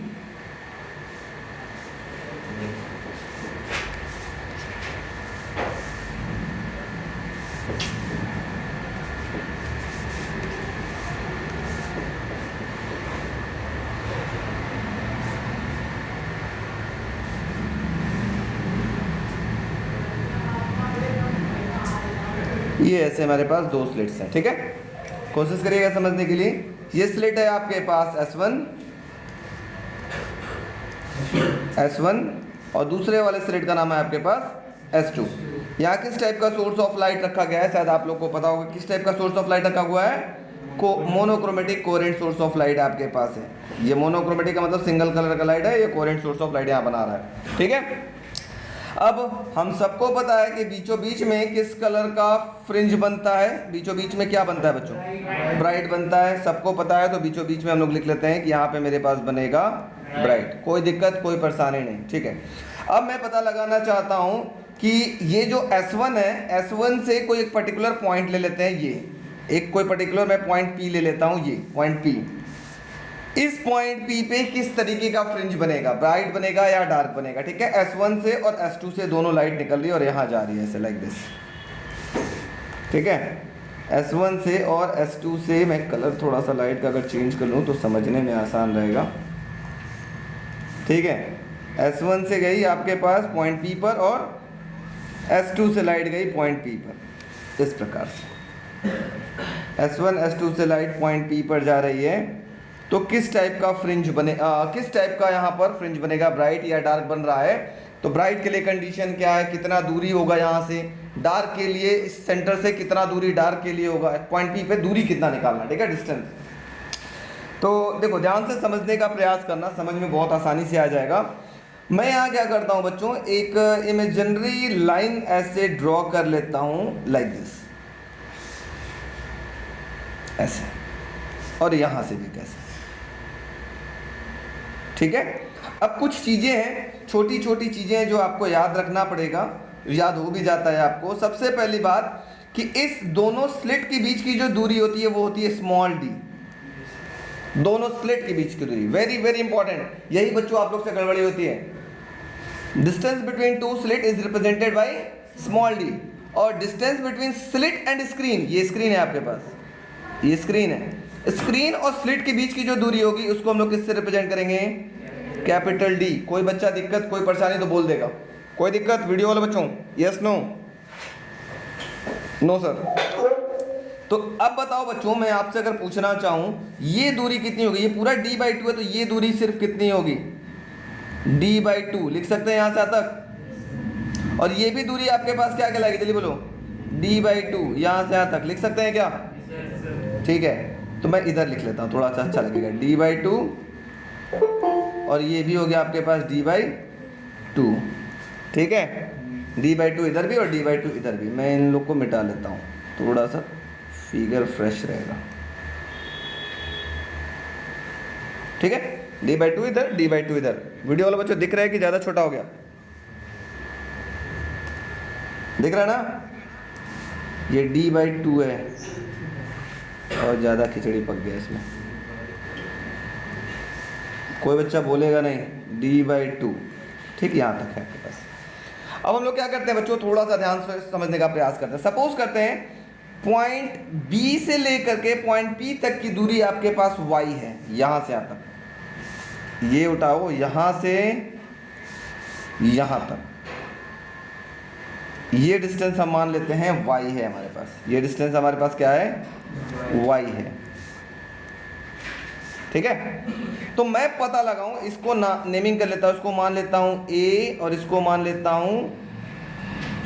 ये ऐसे हमारे पास दो स्लिट्स हैं। ठीक है, कोशिश करिएगा समझने के लिए। ये स्लिट है आपके पास S1 और दूसरे वाले स्लिट का नाम है आपके पास S2। यहाँ किस टाइप का सोर्स ऑफ लाइट रखा गया है, शायद आप लोग को पता होगा किस टाइप का सोर्स ऑफ लाइट रखा हुआ है, monochromatic coherent source of light आपके पास है। ये मोनोक्रोमेटिक का मतलब सिंगल कलर का लाइट है, ये कोहेरेंट सोर्स ऑफ लाइट यहाँ बना रहा है। ठीक है, अब हम सबको पता है कि बीचों बीच में किस कलर का फ्रिंज बनता है, बीचों बीच में क्या बनता है बच्चों, ब्राइट बनता है, सबको पता है। तो बीचों बीच में हम लोग लिख लेते हैं कि यहाँ पे मेरे पास बनेगा ब्राइट, कोई दिक्कत कोई परेशानी नहीं। ठीक है, अब मैं पता लगाना चाहता हूँ कि ये जो S1 है, S1 से कोई एक पर्टिकुलर पॉइंट ले लेते हैं, ये एक कोई पर्टिकुलर मैं पॉइंट P ले लेता हूँ, ये पॉइंट P। इस पॉइंट P पे किस तरीके का फ्रिंज बनेगा, ब्राइट बनेगा या डार्क बनेगा। ठीक है, S1 से और S2 से दोनों लाइट निकल रही है और यहाँ जा रही है ऐसे, लाइक दिस। ठीक है, S1 से और S2 से, मैं कलर थोड़ा सा लाइट का अगर चेंज कर लूँ तो समझने में आसान रहेगा। ठीक है, S1 से गई आपके पास पॉइंट P पर और S2 से लाइट गई पॉइंट P पर, इस प्रकार से S1 S2 से लाइट पॉइंट P पर जा रही है। तो किस टाइप का फ्रिंज बने, किस टाइप का यहाँ पर फ्रिंज बनेगा, ब्राइट या डार्क बन रहा है। तो ब्राइट के लिए कंडीशन क्या है, कितना दूरी होगा यहाँ से, डार्क के लिए इस सेंटर से कितना दूरी डार्क के लिए होगा, पॉइंट P पे दूरी कितना निकालना। ठीक है, डिस्टेंस। तो देखो ध्यान से समझने का प्रयास करना, समझ में बहुत आसानी से आ जाएगा। मैं यहाँ क्या करता हूँ बच्चों, एक इमेजिनरी लाइन ऐसे ड्रॉ कर लेता हूँ, लाइक दिस, ऐसे, और यहाँ से भी कैसे। ठीक है, अब कुछ चीज़ें हैं, छोटी छोटी चीज़ें हैं जो आपको याद रखना पड़ेगा, याद हो भी जाता है आपको। सबसे पहली बात कि इस दोनों स्लिट के बीच की जो दूरी होती है वो होती है स्मॉल d। दोनों स्लिट के बीच की दूरी वेरी वेरी इंपॉर्टेंट, यही बच्चों आप लोग से गड़बड़ी होती है। Distance between two slit is represented by small d, और distance between slit and screen, ये स्क्रीन है आपके पास, ये स्क्रीन है, स्क्रीन और स्लिट के बीच की जो दूरी होगी उसको हम लोग किससे रिप्रेजेंट करेंगे, कैपिटल D। कोई बच्चा दिक्कत कोई परेशानी तो बोल देगा, कोई दिक्कत वीडियो वाले बच्चों, यस नो, नो सर। तो अब बताओ बच्चों, मैं आपसे अगर पूछना चाहूं ये दूरी कितनी होगी, ये पूरा D/2 है, तो ये दूरी सिर्फ कितनी होगी, D/2 लिख सकते हैं यहाँ से तक। और ये भी दूरी आपके पास क्या कहलाएगी, जल्दी बोलो, d/2। यहाँ से यहाँ तक लिख सकते हैं क्या? ठीक है, तो मैं इधर लिख लेता हूँ, थोड़ा सा अच्छा लगेगा, d/2। और ये भी हो गया आपके पास d/2। ठीक है, d/2 इधर भी और d/2 इधर भी। मैं इन लोग को मिटा लेता हूँ, थोड़ा सा फिगर फ्रेश रहेगा। ठीक है, d/2 इधर, d/2 इधर। वीडियो वाले बच्चों दिख रहा है कि ज़्यादा छोटा हो गया? दिख रहा है ना? ये d/2 है और ज़्यादा खिचड़ी पक गया इसमें। कोई बच्चा बोलेगा नहीं, d/2। ठीक, यहाँ तक है आपके पास। अब हम लोग क्या करते हैं बच्चों, थोड़ा सा ध्यान से समझने का प्रयास करते हैं। सपोज करते हैं पॉइंट B से लेकर के पॉइंट P तक की दूरी आपके पास y है, यहाँ से यहाँ तक। ये उठाओ, यहाँ से यहाँ तक ये डिस्टेंस हम मान लेते हैं y है हमारे पास। ये डिस्टेंस हमारे पास क्या है, y है। ठीक है, तो मैं पता लगाऊं, इसको नेमिंग कर लेता हूं, इसको मान लेता हूं a और इसको मान लेता हूं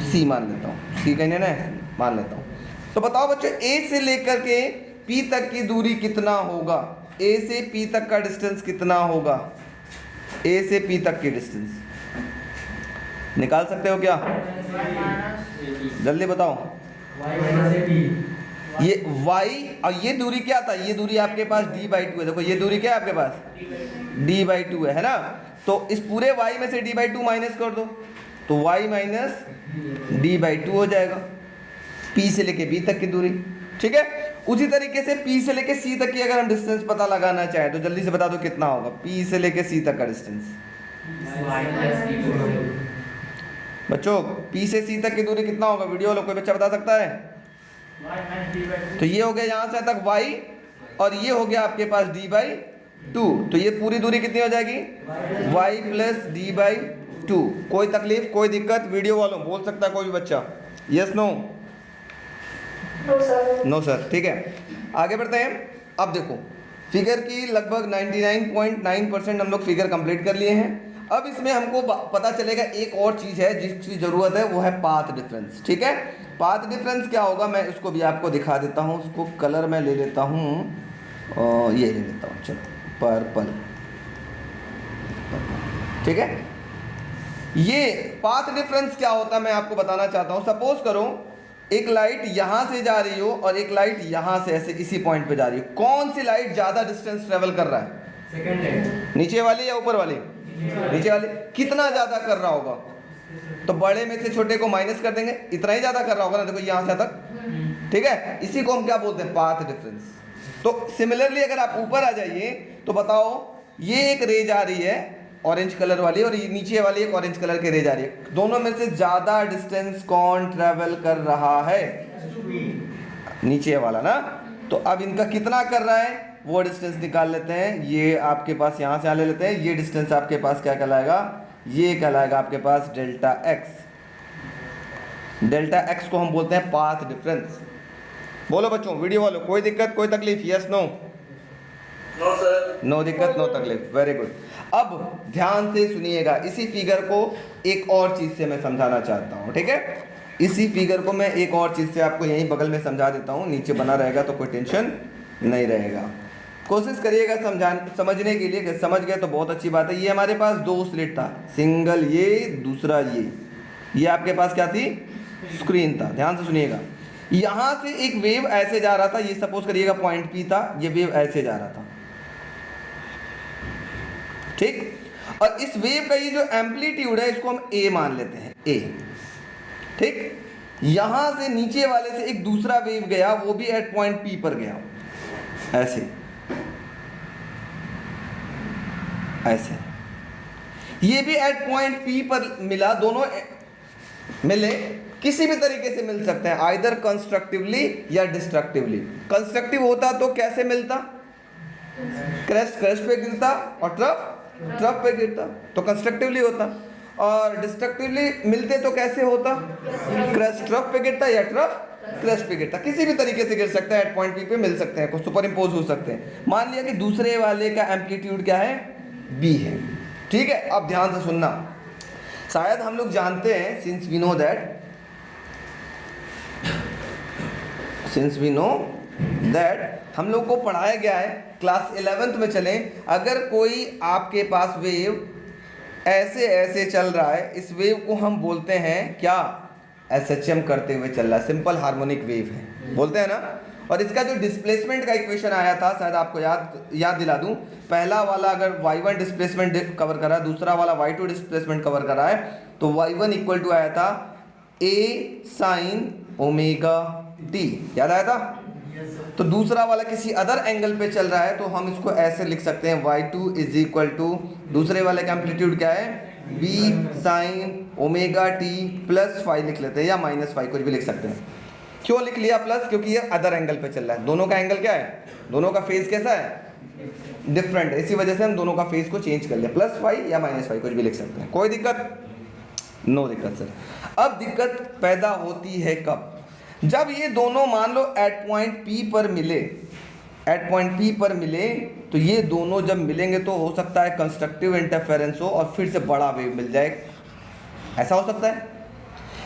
c, मान लेता हूं c, कहने ना मान लेता हूं। तो बताओ बच्चों, a से लेकर के p तक की दूरी कितना होगा? a से p तक का डिस्टेंस कितना होगा? a से p तक की डिस्टेंस निकाल सकते हो क्या? जल्दी बताओ। ये y और ये दूरी क्या था? ये दूरी आपके पास d/2 है। देखो ये दूरी क्या है आपके पास, d/2 है ना? तो इस पूरे y में से d/2 माइनस कर दो, तो y माइनस d/2 हो जाएगा, p से लेके b तक की दूरी। ठीक है, उसी तरीके से p से लेके c तक की अगर हम डिस्टेंस पता लगाना चाहें तो जल्दी से बता दो कितना होगा p से लेके c तक का डिस्टेंस। बच्चों p से c तक की दूरी कितना होगा? वीडियो वालों कोई बच्चा बता सकता है? तो ये हो गया यहाँ से तक y और ये हो गया आपके पास d/2। तो ये पूरी दूरी कितनी हो जाएगी, y प्लस d/2। कोई तकलीफ, कोई दिक्कत? वीडियो वालों बोल सकता है कोई भी बच्चा, यस नो? No sir. ठीक है, आगे बढ़ते हैं। अब देखो फिगर की लगभग 99.9% हम लोग फिगर कंप्लीट कर लिए हैं। अब इसमें हमको पता चलेगा एक और चीज़ है जिसकी ज़रूरत है, वो है पाथ डिफरेंस। ठीक है, पाथ डिफरेंस क्या होगा मैं उसको भी आपको दिखा देता हूँ। उसको कलर मैं ले लेता हूँ, ये ले लेता हूँ, चलो पर्पल। ठीक है, ये पाथ डिफरेंस क्या होता है मैं आपको बताना चाहता हूँ। सपोज करो एक लाइट यहाँ से जा रही हो और एक लाइट यहाँ से ऐसे इसी पॉइंट पे जा रही है। कौन सी लाइट ज़्यादा डिस्टेंस ट्रेवल कर रहा है? सेकंड है। नीचे वाली या ऊपर वाली? नीचे वाले। कितना ज्यादा कर रहा होगा? तो बड़े में से छोटे को माइनस कर देंगे, इतना ही ज्यादा कर रहा होगा ना। देखो यहाँ से तक। ठीक है, इसी को हम क्या बोलते हैं, पाथ डिफरेंस। तो सिमिलरली अगर आप ऊपर आ जाइए तो बताओ, ये एक रे जा रही है ऑरेंज कलर वाली और ये नीचे वाली एक ऑरेंज कलर की रे जा रही है। दोनों में से ज्यादा डिस्टेंस कौन ट्रेवल कर रहा है? नीचे वाला ना। तो अब इनका कितना कर रहा है वो डिस्टेंस निकाल लेते हैं। ये आपके पास यहाँ से ले लेते हैं। ये डिस्टेंस आपके पास क्या कहलाएगा? ये कहलाएगा आपके पास डेल्टा एक्स। डेल्टा एक्स को हम बोलते हैं पाथ डिफरेंस। बोलो बच्चों, वीडियो वालों, कोई दिक्कत, कोई तकलीफ? Yes no? No sir. No दिक्कत, नो तकलीफ, वेरी गुड। अब ध्यान से सुनिएगा, इसी फिगर को एक और चीज़ से मैं समझाना चाहता हूँ। ठीक है, इसी फिगर को मैं एक और चीज़ से आपको यहीं बगल में समझा देता हूँ। नीचे बना रहेगा तो कोई टेंशन नहीं रहेगा। कोशिश करिएगा समझने के लिए। समझ गए तो बहुत अच्छी बात है। ये हमारे पास दो स्लिट था, सिंगल ये, दूसरा ये आपके पास क्या थी? स्क्रीन था। ध्यान से सुनिएगा, यहाँ से एक वेव ऐसे जा रहा था। ये सपोज करिएगा पॉइंट P था, ये वेव ऐसे जा रहा था। ठीक, और इस वेव का ये जो एम्पलीट्यूड है इसको हम A मान लेते हैं, A। ठीक, यहां से नीचे वाले से एक दूसरा वेव गया, वो भी एट पॉइंट P पर गया, ऐसे ऐसे। ये भी एट पॉइंट P पर मिला। दोनों मिले, किसी भी तरीके से मिल सकते हैं, आइदर कंस्ट्रक्टिवली या डिस्ट्रक्टिवली। कंस्ट्रक्टिव होता तो कैसे मिलता? क्रेस्ट क्रेस्ट पे गिरता और ट्रफ पे गिरता, तो कंस्ट्रक्टिवली होता। और डिस्ट्रक्टिवली मिलते तो कैसे होता? क्रेस्ट ट्रफ पे गिरता या ट्रफ क्रेस्ट पे गिरता। किसी भी तरीके से गिर सकता है, एट पॉइंट P पे मिल सकते हैं, कुछ सुपर इम्पोज हो सकते हैं। मान लिया कि दूसरे वाले का एम्पलीट्यूड क्या है? B है। ठीक है, अब ध्यान से सुनना। शायद हम लोग जानते हैं, सिंस वी नो दैट हम लोग को पढ़ाया गया है क्लास 11th में चलें, अगर कोई आपके पास वेव ऐसे ऐसे चल रहा है, इस वेव को हम बोलते हैं क्या, SHM करते हुए चल रहा है, सिंपल हार्मोनिक वेव है, बोलते हैं ना। और इसका जो डिस्प्लेसमेंट का इक्वेशन आया था, शायद आपको याद दिला दूं, पहला वाला अगर y1 डिस्प्लेसमेंट कवर करा है, दूसरा वाला y2 डिस्प्लेसमेंट कवर करा है, तो y1 इक्वल टू आया था a sin ओमेगा t, याद आया था। तो दूसरा वाला किसी अदर एंगल पे चल रहा है, तो हम इसको ऐसे लिख सकते हैं y2 इज इक्वल टू, दूसरे वाले का एम्पलीट्यूड क्या है, b sin omega t plus five लिख लेते हैं, या माइनस फाइव, कुछ भी लिख सकते हैं। क्यों लिख लिया प्लस, क्योंकि ये अदर एंगल पे चल रहा है, दोनों का एंगल क्या है, दोनों का फेज कैसा है, डिफरेंट है, इसी वजह से हम दोनों का फेज को चेंज कर लिया, प्लस फाइव या माइनस फाइव, कुछ भी लिख सकते हैं, कोई दिक्कत, नो दिक्कत सर। अब दिक्कत पैदा होती है कब, जब ये दोनों मान लो एट पॉइंट P पर मिले, एट पॉइंट P पर मिले, तो ये दोनों जब मिलेंगे तो हो सकता है कंस्ट्रक्टिव इंटरफेरेंस हो और फिर से बड़ा वेव मिल जाए, ऐसा हो सकता है,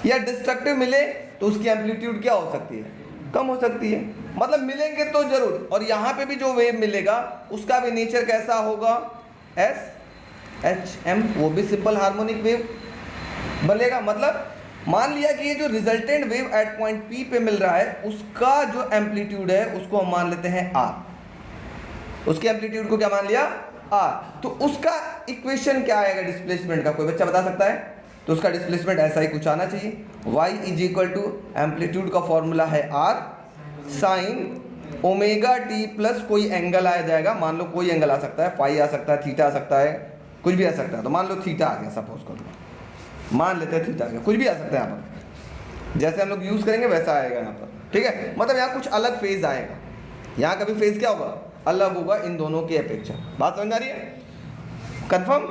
या डिस्ट्रक्टिव मिले तो उसकी एम्पलीट्यूड क्या हो सकती है, कम हो सकती है, मतलब मिलेंगे तो जरूर। और यहाँ पे भी जो वेव मिलेगा उसका भी नेचर कैसा होगा, SHM, वो भी सिंपल हार्मोनिक वेव बनेगा। मतलब मान लिया कि ये जो resultant wave eight point P पे मिल रहा है, उसका जो एम्पलीट्यूड है उसको हम मान लेते हैं R, उसके एम्पलीट्यूड को क्या मान लिया, R। तो उसका इक्वेशन क्या आएगा डिस्प्लेसमेंट का, कोई बच्चा बता सकता है। तो उसका डिस्प्लेसमेंट ऐसा ही कुछ आना चाहिए, y is equal to amplitude का फॉर्मूला है R sine omega t plus कोई एंगल आ जाएगा, मान लो कोई एंगल आ सकता है, फाई आ सकता है, थीटा आ सकता है, कुछ भी आ सकता है, तो मान लो थीटा आ गया, सपोज करो, मान लेते हैं थीटा आ गया, कुछ भी आ सकता है यहाँ पर, जैसे हम लोग यूज़ करेंगे वैसा आएगा यहाँ पर, ठीक है। मतलब यहाँ कुछ अलग फेज आएगा, यहाँ का भी फेज क्या होगा, अलग होगा इन दोनों की अपेक्षा, बात समझ आ रही है, कंफर्म।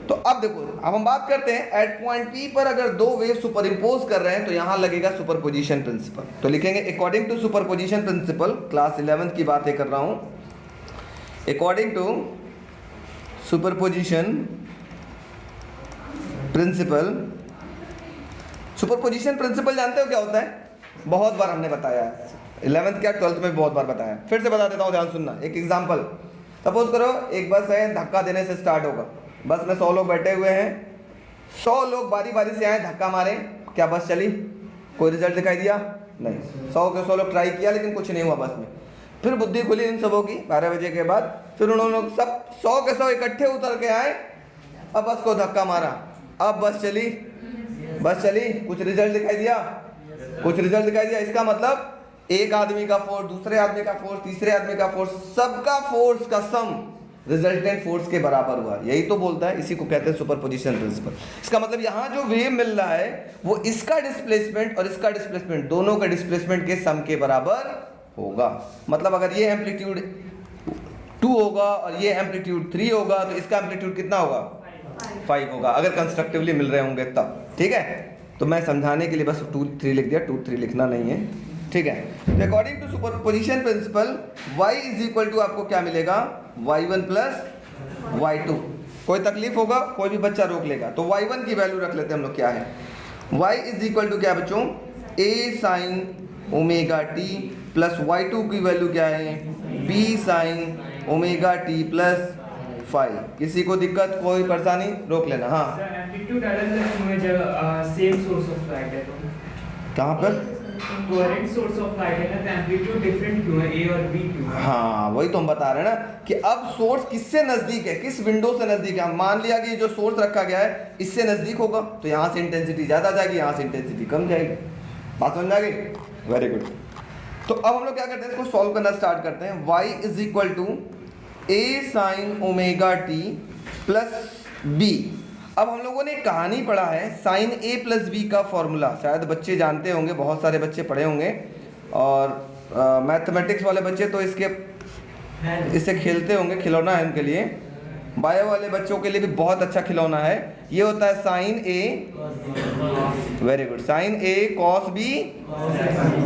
तो अब देखो, अब हम बात करते हैं एट पॉइंट P पर अगर दो वेव सुपर इम्पोज कर रहे हैं तो यहाँ लगेगा सुपरपोजिशन प्रिंसिपल। तो लिखेंगे according to superposition principle, class 11th की बातें कर रहा हूँ, according to superposition principle. Superposition principle जानते हो क्या होता है, बहुत बार हमने बताया है, 11th क्या 12th में भी बहुत बार बताया, फिर से बता देता हूँ, ध्यान सुनना। एक एग्जाम्पल, सपोज करो एक बस है, धक्का देने से स्टार्ट होगा, बस में 100 लोग बैठे हुए हैं, 100 लोग बारी बारी से आए, धक्का मारे, क्या बस चली, कोई रिजल्ट दिखाई दिया नहीं, 100 के 100 लोग ट्राई किया लेकिन कुछ नहीं हुआ बस में। फिर बुद्धि खुली इन सबों की 12 बजे के बाद, फिर उन्होंने सब 100 के 100 इकट्ठे उतर के आए, अब बस को धक्का मारा, अब बस चली, कुछ रिजल्ट दिखाई दिया, कुछ रिजल्ट दिखाई दिया। इसका मतलब एक आदमी का फोर्स, दूसरे आदमी का फोर्स, तीसरे आदमी का फोर्स, सबका फोर्स का सम रिजल्टेंट फोर्स के बराबर हुआ, यही तो बोलता है, इसी को कहते हैं सुपरपोजिशन प्रिंसिपल। इसका मतलब यहाँ जो वेव मिल रहा है वो इसका डिस्प्लेसमेंट और इसका डिस्प्लेसमेंट, दोनों का डिस्प्लेसमेंट के सम के बराबर होगा। मतलब अगर ये एम्पलीट्यूड 2 होगा और ये एम्पलीट्यूड 3 होगा तो इसका एम्पलीट्यूड कितना होगा, 5 होगा, अगर कंस्ट्रक्टिवली मिल रहे होंगे तब, ठीक है। तो मैं समझाने के लिए बस 2 3 लिख दिया, 2 3 लिखना नहीं है, ठीक है। तो according to superposition principle y is equal to आपको क्या मिलेगा, y1 प्लस y2। कोई तकलीफ होगा कोई भी बच्चा रोक लेगा, तो y1 की वैल्यू रख लेते हैं हम लोग, क्या है, y इज इक्वल टू क्या बच्चों, a sine omega t plus y2 की वैल्यू क्या है, b sine omega t plus 5। किसी को दिक्कत, कोई परेशानी, रोक लेना। हाँ एम्पलीट्यूड अलग में जब सेम सोर्स ऑफ लाइट है तो कहाँ पर, कोहेरेंट सोर्स ऑफ लाइट है ना, तो एम्पलीट्यूड डिफरेंट क्यों है, ए और बी क्यों है? हाँ वही तो हम बता रहे हैं ना कि अब सोर्स किससे नजदीक है, किस विंडो से नजदीक है। मान लिया कि जो सोर्स रखा गया है इससे नजदीक होगा तो यहाँ से इंटेंसिटी ज्यादा जाएगी, यहाँ से इंटेंसिटी कम जाएगी, बात समझ आ गई, वेरी गुड। तो अब हम लोग क्या करते हैं, इसको सॉल्व करना स्टार्ट करते हैं। y is equal to a sine omega t plus b। अब हम लोगों ने कहानी पढ़ा है साइन a प्लस b का फॉर्मूला, शायद बच्चे जानते होंगे, बहुत सारे बच्चे पढ़े होंगे, और मैथमेटिक्स वाले बच्चे तो इससे खेलते होंगे, खिलौना है उनके लिए। बायो वाले बच्चों के लिए भी बहुत अच्छा खिलौना है, ये होता है sine a, very good, sine a cos b,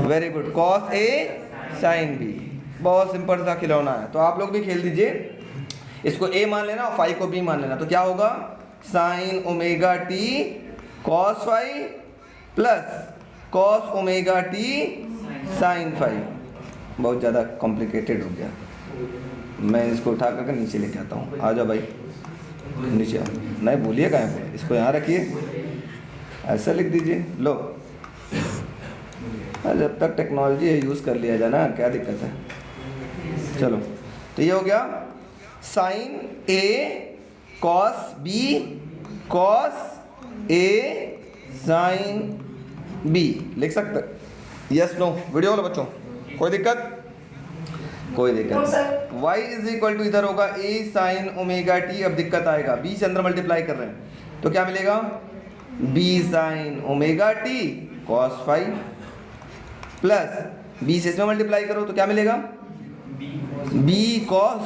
very good, cos a sine b, बहुत सिंपल सा खिलौना है। तो आप लोग भी खेल दीजिए, इसको a मान लेना और फाई को b मान लेना, तो क्या होगा, sine omega t cos phi plus cos omega T sine phi. बहुत ज़्यादा कॉम्प्लिकेटेड हो गया, मैं इसको उठा करके नीचे लेके आता हूँ। आ जाओ भाई नीचे आओ। नहीं बोलिए कहाँ पे, इसको यहाँ रखिए, ऐसा लिख दीजिए। लो जब तक टेक्नोलॉजी है यूज़ कर लिया जाए ना, क्या दिक्कत है। चलो तो ये हो गया sign A cos B cos A sine B. लिख सकते यस नो वीडियो वाले बच्चों, कोई दिक्कत? कोई दिक्कत। y इज इक्वल टू इधर होगा a साइन ओमेगा टी। अब दिक्कत आएगा, b से अंदर मल्टीप्लाई कर रहे हैं तो क्या मिलेगा, b sine omega T cos phi plus b से इसमें मल्टीप्लाई करो तो क्या मिलेगा, b cos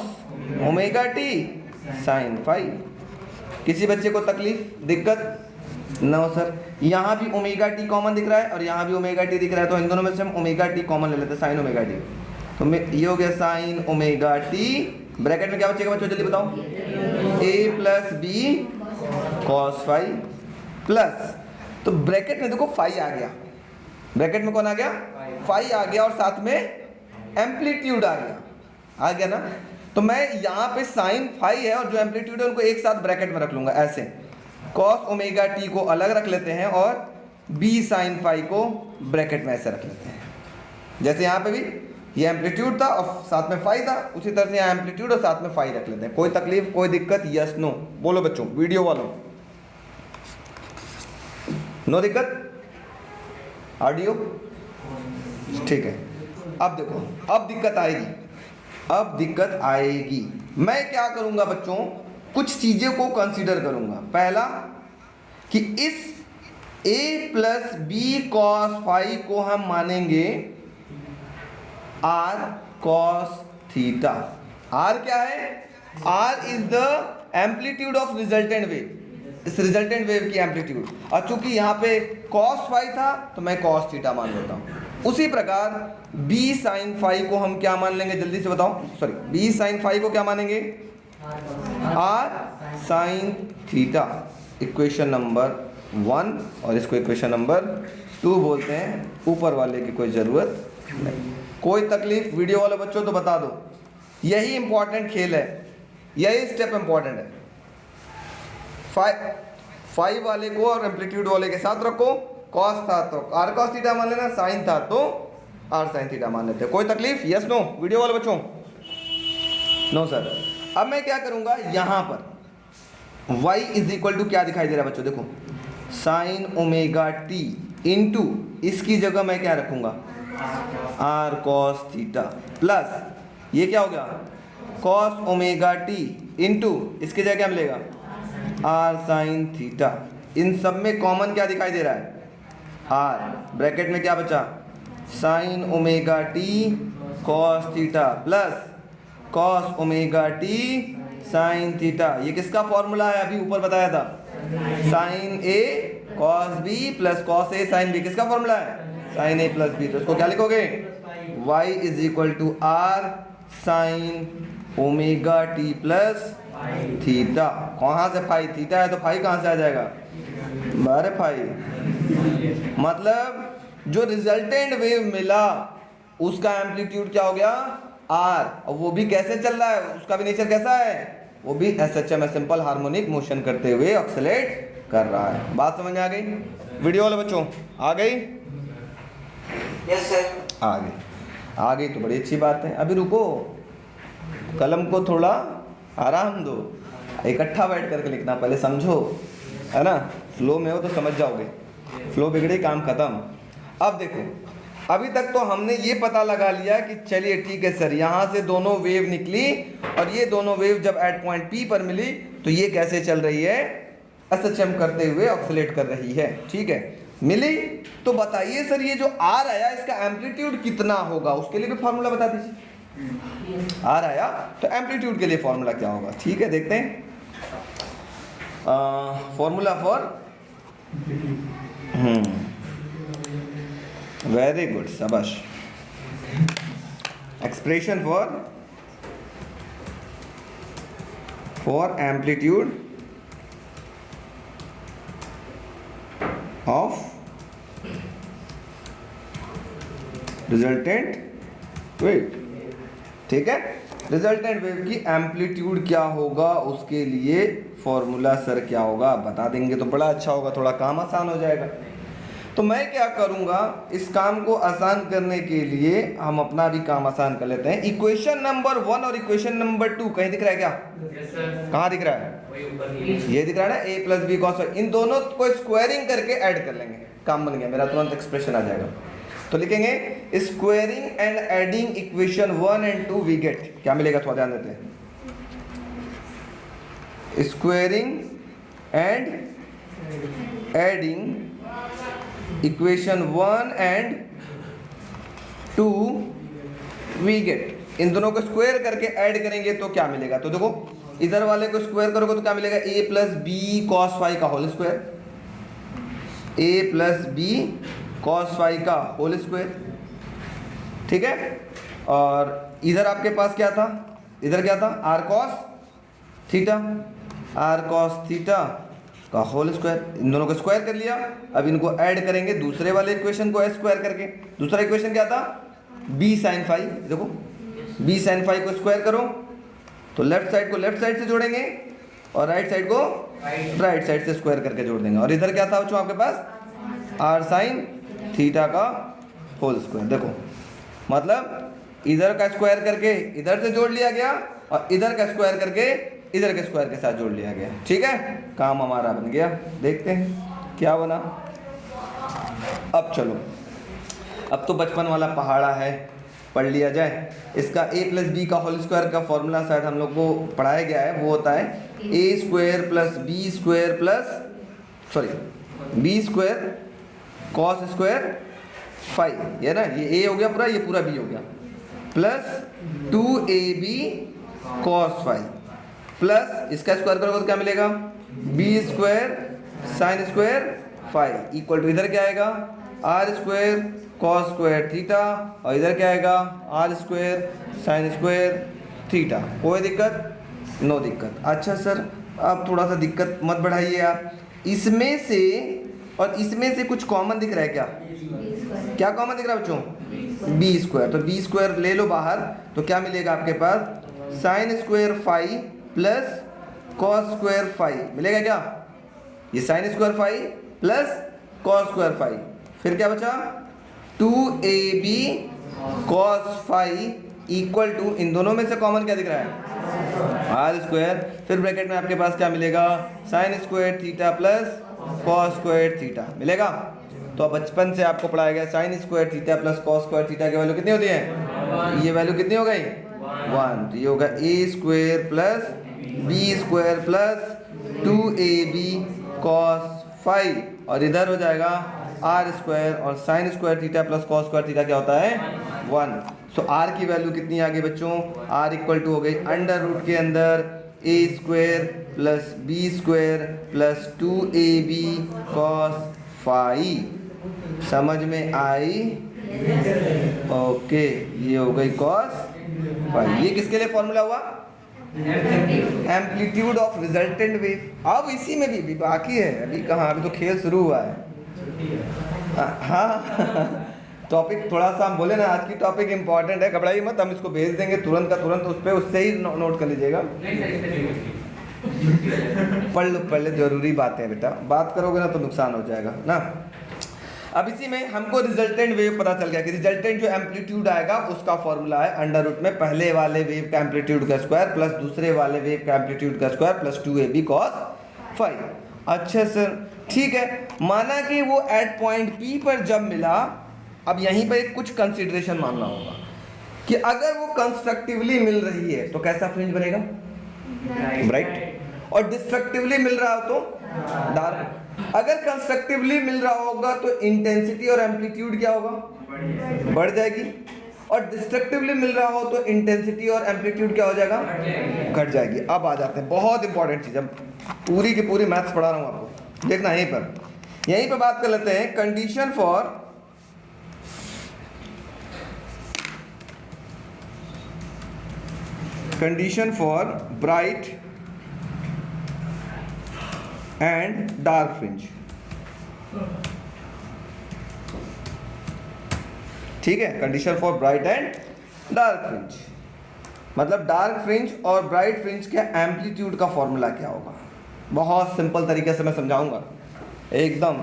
omega T sine phi. किसी बच्चे को तकलीफ दिक्कत? नो सर, यहाँ भी ओमेगा टी कॉमन दिख रहा है और यहाँ भी ओमेगा टी दिख रहा है, तो इन दोनों में से हम ओमेगा टी कॉमन ले लेते हैं, साइन ओमेगा टी। तो ये हो गया साइन ओमेगा टी, ब्रैकेट में क्या बचेगा बच्चों जल्दी बताओ, a plus B cos phi plus, तो ब्रैकेट में देखो फाई आ गया, ब्रैकेट में कौन आ गया, फाई आ गया और साथ में एम्पलीट्यूड आ गया ना। तो मैं यहाँ पे साइन फाई है और जो एम्पलीट्यूड है उनको एक साथ ब्रैकेट में रख लूंगा ऐसे, कॉस ओमेगा टी को अलग रख लेते हैं और b साइन फाई को ब्रैकेट में ऐसे रख लेते हैं। जैसे यहाँ पे भी ये एम्पलीट्यूड था और साथ में फाई था, उसी तरह से यहाँ एम्पलीट्यूड और साथ में फाई रख लेते हैं। कोई तकलीफ, कोई दिक्कत? यस नो बोलो बच्चों, वीडियो वालों, नो दिक्कत? ऑडियो ठीक है। अब देखो, अब दिक्कत आएगी, अब दिक्कत आएगी। मैं क्या करूंगा बच्चों, कुछ चीजें को कंसीडर करूंगा। पहला कि इस a plus B cos phi को हम मानेंगे r cos थीटा। r क्या है, r is the amplitude of resultant wave, इस रिजल्टेंट वेव की एम्पलीट्यूड, और चूंकि यहाँ पे cos फाई था तो मैं cos थीटा मान लेता हूँ। उसी प्रकार b साइन फाई को हम क्या मान लेंगे, जल्दी से बताओ, सॉरी b साइन फाई को क्या मानेंगे, r sine theta. Equation number 1 और इसको इक्वेशन नंबर 2 बोलते हैं। ऊपर वाले की कोई ज़रूरत नहीं। कोई तकलीफ वीडियो वाले बच्चों तो बता दो, यही इंपॉर्टेंट खेल है, यही स्टेप इंपॉर्टेंट है। फाई वाले को और एम्पलीट्यूड वाले के साथ रखो, कॉस था तो आर कॉस थीटा मान लेना, साइन था तो आर साइन थीटा मान लेते। कोई तकलीफ? यस नो वीडियो वाले बच्चों? No sir. अब मैं क्या करूंगा, यहाँ पर y इज इक्वल टू क्या दिखाई दे रहा है बच्चों, देखो साइन ओमेगा टी इंटू, इसकी जगह मैं क्या रखूंगा, आर कॉस थीटा प्लस ये क्या हो गया, कॉस ओमेगा टी इंटू, इसकी जगह क्या मिलेगा, आर साइन थीटा। इन सब में कॉमन क्या दिखाई दे रहा है, आर, ब्रैकेट में क्या बचा, sine omega T cos theta plus cos omega T sine theta. ये किसका फॉर्मूला है, अभी ऊपर बताया था, sine A cos B plus cos A sine B. किसका फॉर्मूला है, साइन ए प्लस बी। तो इसको क्या लिखोगे, y is equal to R sine omega T plus theta. कहाँ से फाई, थीटा है तो फाई कहाँ से आ जाएगा, अरे फाई, मतलब जो रिजल्टेंट वेव मिला उसका एम्पलीट्यूड क्या हो गया, आर, और वो भी कैसे चल रहा है, उसका भी नेचर कैसा है, वो भी एसएचएम में सिंपल हार्मोनिक मोशन करते हुए ऑक्सीलेट कर रहा है। बात समझ में आ गई वीडियो वाले बच्चों, आ गई? Yes sir. आ गई तो बड़ी अच्छी बात है। अभी रुको, कलम को थोड़ा आराम दो, इकट्ठा बैठ करके लिखना, पहले समझो, है ना, फ्लो में हो तो समझ जाओगे, फ्लो बिगड़े काम खत्म। अब देखो, अभी तक तो हमने ये पता लगा लिया कि चलिए ठीक है सर, यहाँ से दोनों वेव निकली और ये दोनों वेव जब एट पॉइंट P पर मिली तो ये कैसे चल रही है, एसएचएम करते हुए ऑक्सीलेट कर रही है, ठीक है, मिली। तो बताइए सर ये जो आर आया इसका एम्पलीट्यूड कितना होगा, उसके लिए भी फॉर्मूला बता दीजिए। आर आया तो एम्पलीट्यूड के लिए फॉर्मूला क्या होगा, ठीक है, देखते हैं। फॉर्मूला फॉर वेरी गुड, शाबाश। Expression for amplitude of resultant wave. ठीक है, रिजल्टेंट वेव की एम्पलीट्यूड क्या होगा, उसके लिए फॉर्मूला सर क्या होगा आप बता देंगे तो बड़ा अच्छा होगा, थोड़ा काम आसान हो जाएगा। तो मैं क्या करूंगा, इस काम को आसान करने के लिए हम अपना भी काम आसान कर लेते हैं। इक्वेशन नंबर 1 और इक्वेशन नंबर 2 कहीं दिख रहा है क्या? कहाँ दिख रहा है? ये दिख रहा है ना, a प्लस बी कॉस। इन दोनों को स्क्वायरिंग करके ऐड कर लेंगे, काम बन गया मेरा, तुरंत एक्सप्रेशन आ जाएगा। तो लिखेंगे squaring and adding equation 1 and 2 we get, क्या मिलेगा थोड़ा ध्यान देते हैं। Squaring and adding equation 1 and 2 we get. इन दोनों को स्क्वायर करके ऐड करेंगे तो क्या मिलेगा, तो देखो इधर वाले को स्क्वायर करोगे तो क्या मिलेगा, a plus B cos phi का whole square, a plus B cos phi का होल स्क्वायर। ठीक है, और इधर आपके पास क्या था, इधर क्या था, R cos theta, R cos theta का होल स्क्वायर। इन दोनों को स्क्वायर कर लिया, अब इनको ऐड करेंगे दूसरे वाले इक्वेशन को स्क्वायर करके। दूसरा इक्वेशन क्या था, b साइन फाई। देखो b साइन फाई को स्क्वायर करो तो लेफ्ट साइड को लेफ्ट साइड से जोड़ेंगे और राइट साइड को राइट साइड से स्क्वायर करके जोड़ देंगे। और इधर क्या था बच्चों आपके पास, r साइन थीटा का होल स्क्वायर। देखो मतलब इधर का स्क्वायर करके इधर से जोड़ लिया गया और इधर का स्क्वायर करके इधर के स्क्वायर के साथ जोड़ लिया गया। ठीक है, काम हमारा बन गया। देखते हैं क्या बना। अब चलो, अब तो बचपन वाला पहाड़ा है, पढ़ लिया जाए। इसका a प्लस बी का होल स्क्वायर का फॉर्मूला शायद हम लोग को पढ़ाया गया है, वो होता है a square plus B square plus B square cos square five, ये ना, ये a हो गया पूरा, ये पूरा b हो गया, plus 2ab cos five plus इसका स्क्वायर करोगे तो क्या मिलेगा, B square sine square five equal to इधर क्या आएगा, R square cos square theta और इधर क्या आएगा, R square sine square theta. कोई दिक्कत? नो दिक्कत। अच्छा सर आप थोड़ा सा दिक्कत मत बढ़ाइए आप, इसमें से और इसमें से कुछ कॉमन दिख रहा है क्या? क्या कॉमन दिख रहा है बच्चों? B square. तो बी स्क्वायर ले लो बाहर, तो क्या मिलेगा आपके पास, sine square five plus cos square five मिलेगा क्या? ये sine square five plus cos square five, फिर क्या बचा, 2ab cos five equal to, इन दोनों में से कॉमन क्या दिख रहा है, आर स्क्वायर, फिर ब्रैकेट में आपके पास क्या मिलेगा, sign square theta plus cos square theta मिलेगा। तो बचपन से आपको पढ़ाया गया sign square theta plus cos square theta की वैल्यू कितनी होती है, ये वैल्यू कितनी हो गई, 1। तो ये होगा a square plus B square plus 2ab cos five और इधर हो जाएगा आर स्क्वायर और sine square theta plus cos square theta क्या होता है, 1। सो आर की वैल्यू कितनी आ गई बच्चों, आर इक्वल टू हो गई अंडर रूट के अंदर a square plus B square plus 2ab cos five. समझ में आई? ओके, ये हो गई कॉस फाइव। ये किसके लिए फॉर्मूला हुआ, एम्पलीट्यूड ऑफ रिजल्टेंट वेव। अब इसी में भी बाकी है, अभी कहाँ, अभी तो खेल शुरू हुआ है। हाँ टॉपिक थोड़ा सा हम बोले ना, आज की टॉपिक इंपॉर्टेंट है, घबराइए मत, हम इसको भेज देंगे तुरंत का तुरंत, उस पर उससे ही नोट कर लीजिएगा। पढ़ लो जरूरी बातें हैं बेटा, बात करोगे ना तो नुकसान हो जाएगा ना। अब इसी में हमको रिजल्टेंट वेव पता चल गया कि रिजल्टेंट जो एम्पलीट्यूड आएगा उसका फॉर्मूला है अंडर रूट में पहले वाले वेव का एम्पलीट्यूड का स्क्वायर प्लस दूसरे वाले वेव का एम्पलीट्यूड का square plus 2ab cos five. अच्छा सर ठीक है, माना कि वो एट पॉइंट P पर जब मिला, अब यहीं पर कुछ कंसिडरेशन मानना होगा कि अगर वो कंस्ट्रक्टिवली मिल रही है तो कैसा फ्रिंज बनेगा, ब्राइट, और डिस्ट्रक्टिवली मिल रहा हो तो डार्क। अगर कंस्ट्रक्टिवली मिल रहा होगा तो इंटेंसिटी और एम्पलीट्यूड क्या होगा, बढ़ जाएगी, और डिस्ट्रक्टिवली मिल रहा हो तो इंटेंसिटी और एम्पलीट्यूड क्या हो जाएगा, घट जाएगी। अब आ जाते हैं बहुत इंपॉर्टेंट चीज, अब पूरी की पूरी मैथ्स पढ़ा रहा हूँ आपको, देखना यहीं पर बात कर लेते हैं। Condition for bright and dark fringe. ठीक है, condition for bright and dark fringe, मतलब डार्क फ्रिंज और ब्राइट फ्रिंज के एम्पलीट्यूड का फॉर्मूला क्या होगा। बहुत सिंपल तरीके से मैं समझाऊंगा, एकदम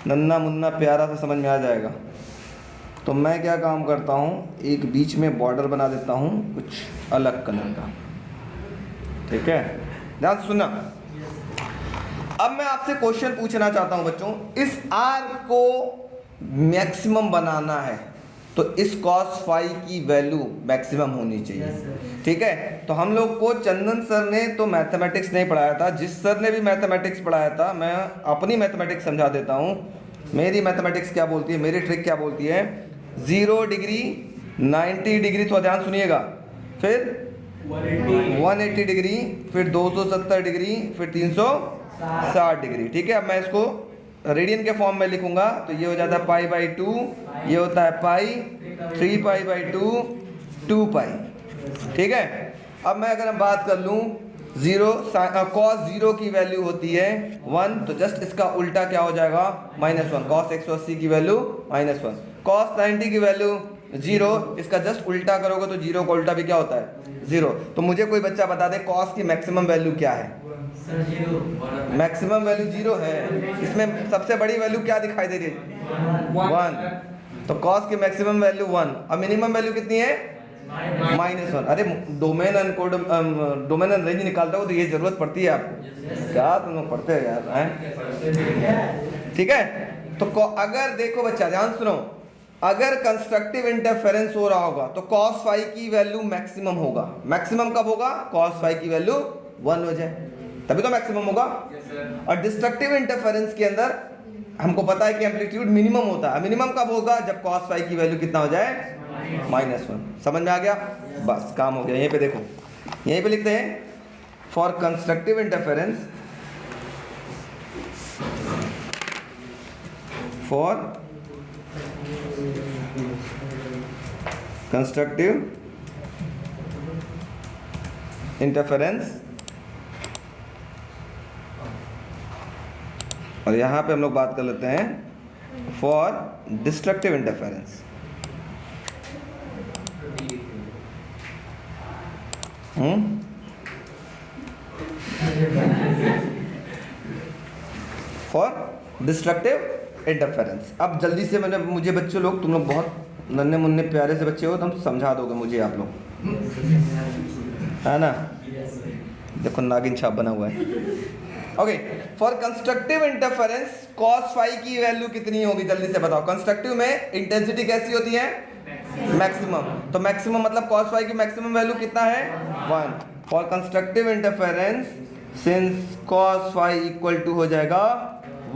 नन्ना मुन्ना प्यारा सा समझ में आ जाएगा। तो मैं क्या काम करता हूँ, एक बीच में बॉर्डर बना देता हूँ कुछ अलग कलर का, ठीक है, ध्यान से सुनना। अब मैं आपसे क्वेश्चन पूछना चाहता हूँ बच्चों, इस आर्क को मैक्सिमम बनाना है तो इस cos फाई की वैल्यू मैक्सिमम होनी चाहिए, ठीक है। तो हम लोग को चंदन सर ने तो मैथमेटिक्स नहीं पढ़ाया था, जिस सर ने भी मैथमेटिक्स पढ़ाया था, मैं अपनी मैथमेटिक्स समझा देता हूँ। मेरी मैथमेटिक्स क्या बोलती है, मेरी ट्रिक क्या बोलती है, 0 डिग्री 90 डिग्री, थोड़ा ध्यान सुनिएगा, फिर 180 डिग्री, फिर 270 डिग्री, फिर 360 डिग्री, ठीक है। अब मैं इसको रेडियन के फॉर्म में लिखूंगा तो ये हो जाता है π/2, ये होता है पाई, 3π/2, 2π, ठीक है। अब मैं अगर हम बात कर लूँ cos 0 की वैल्यू होती है 1, तो जस्ट इसका उल्टा क्या हो जाएगा -1, cos 180 की वैल्यू -1, cos 90 की वैल्यू 0, इसका जस्ट उल्टा करोगे तो 0 का उल्टा भी क्या होता है 0। तो मुझे कोई बच्चा बता दे cos की मैक्सिमम वैल्यू क्या है। मैक्सिमम वैल्यू 0 है, इसमें सबसे बड़ी वैल्यू क्या दिखाई दे रही है 1, तो cos की मैक्सिमम वैल्यू 1, और मिनिमम वैल्यू कितनी है -1। अरे domain and code, domain and range निकालता हो तो ये जरूरत पड़ती है आपको, क्या तुम लोग पढ़ते हो यार, हैं, ठीक है। तो अगर देखो बच्चा ध्यान सुनो, अगर कंस्ट्रक्टिव इंटरफेरेंस हो रहा होगा तो cos फाई की वैल्यू मैक्सिमम होगा। मैक्सिमम कब होगा, cos फाई की वैल्यू 1 हो जाए तभी तो मैक्सिमम होगा। और डिस्ट्रक्टिव इंटरफेरेंस के अंदर हमको पता है कि एम्पलीट्यूड मिनिमम होता है, मिनिमम कब होगा, जब cos फाई की वैल्यू कितना हो जाए -1। समझ में आ गया, बस काम हो गया। यहीं पे देखो, यहीं पे लिखते हैं for constructive interference, for constructive interference, और यहां पे हम लोग बात कर लेते हैं for destructive interference. For destructive interference. अब जल्दी से मुझे बच्चों लोग, तुम लोग बहुत नन्हे मुन्ने प्यारे से बच्चे हो, तुम समझा दोगे मुझे आप लोग, है ना। देखो नागिन छाप बना हुआ है। Okay, for constructive interference cos phi की वैल्यू कितनी होगी, जल्दी से बताओ। कंस्ट्रक्टिव में इंटेंसिटी कैसी होती है, मैक्सिमम, तो मैक्सिमम मतलब cos फाई की मैक्सिमम वैल्यू कितना है 1। For constructive interference since cos phi equal to हो जाएगा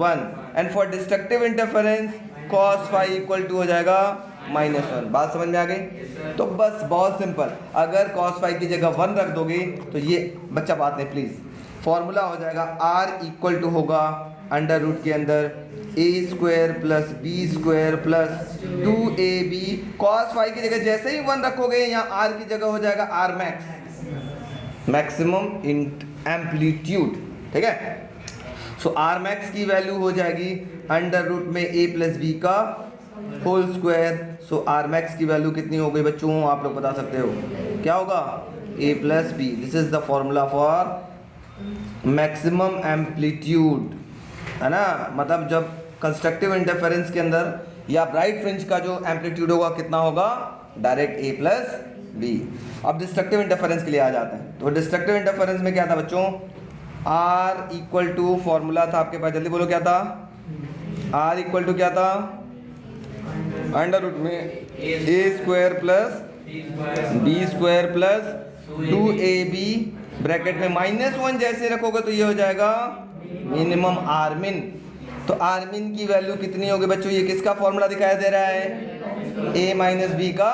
1, and for destructive interference cos phi equal to हो जाएगा -1। बात समझ में आ गई। तो बस बहुत सिंपल, अगर cos फाई की जगह 1 रख दोगे तो ये बच्चा बात नहीं प्लीज, फॉर्मूला हो जाएगा r इक्वल टू होगा अंडर रूट के अंदर a² plus b² plus 2ab। cos phi की जगह जैसे ही 1 रखोगे यहाँ r की जगह हो जाएगा r मैक्स, मैक्सिमम एम्पलीट्यूड, ठीक है। सो r मैक्स की वैल्यू हो जाएगी अंडर रूट में a प्लस b का होल स्क्वायर। सो r मैक्स की वैल्यू कितनी हो गई बच्चों, आप लोग बता सकते हो क्या होगा, a plus b। This is the formula for maximum amplitude, है ना। मतलब जब कंस्ट्रक्टिव इंटरफेरेंस के अंदर या ब्राइट फ्रिंज का जो एम्पलीट्यूड होगा कितना होगा, डायरेक्ट a प्लस b। अब डिस्ट्रक्टिव इंटरफेरेंस के लिए आ जाते हैं। तो डिस्ट्रक्टिव इंटरफेरेंस में क्या था बच्चों, r इक्वल टू फॉर्मूला था आपके पास, जल्दी बोलो क्या था, r इक्वल टू क्या था, अंडर रूट में a² plus b² plus 2ab, bracket में -1 जैसे रखोगे तो ये हो जाएगा मिनिमम आर्मिन। तो आर्मिन की वैल्यू कितनी होगी बच्चों, ये किसका फॉर्मूला दिखाई दे रहा है, a माइनस बी का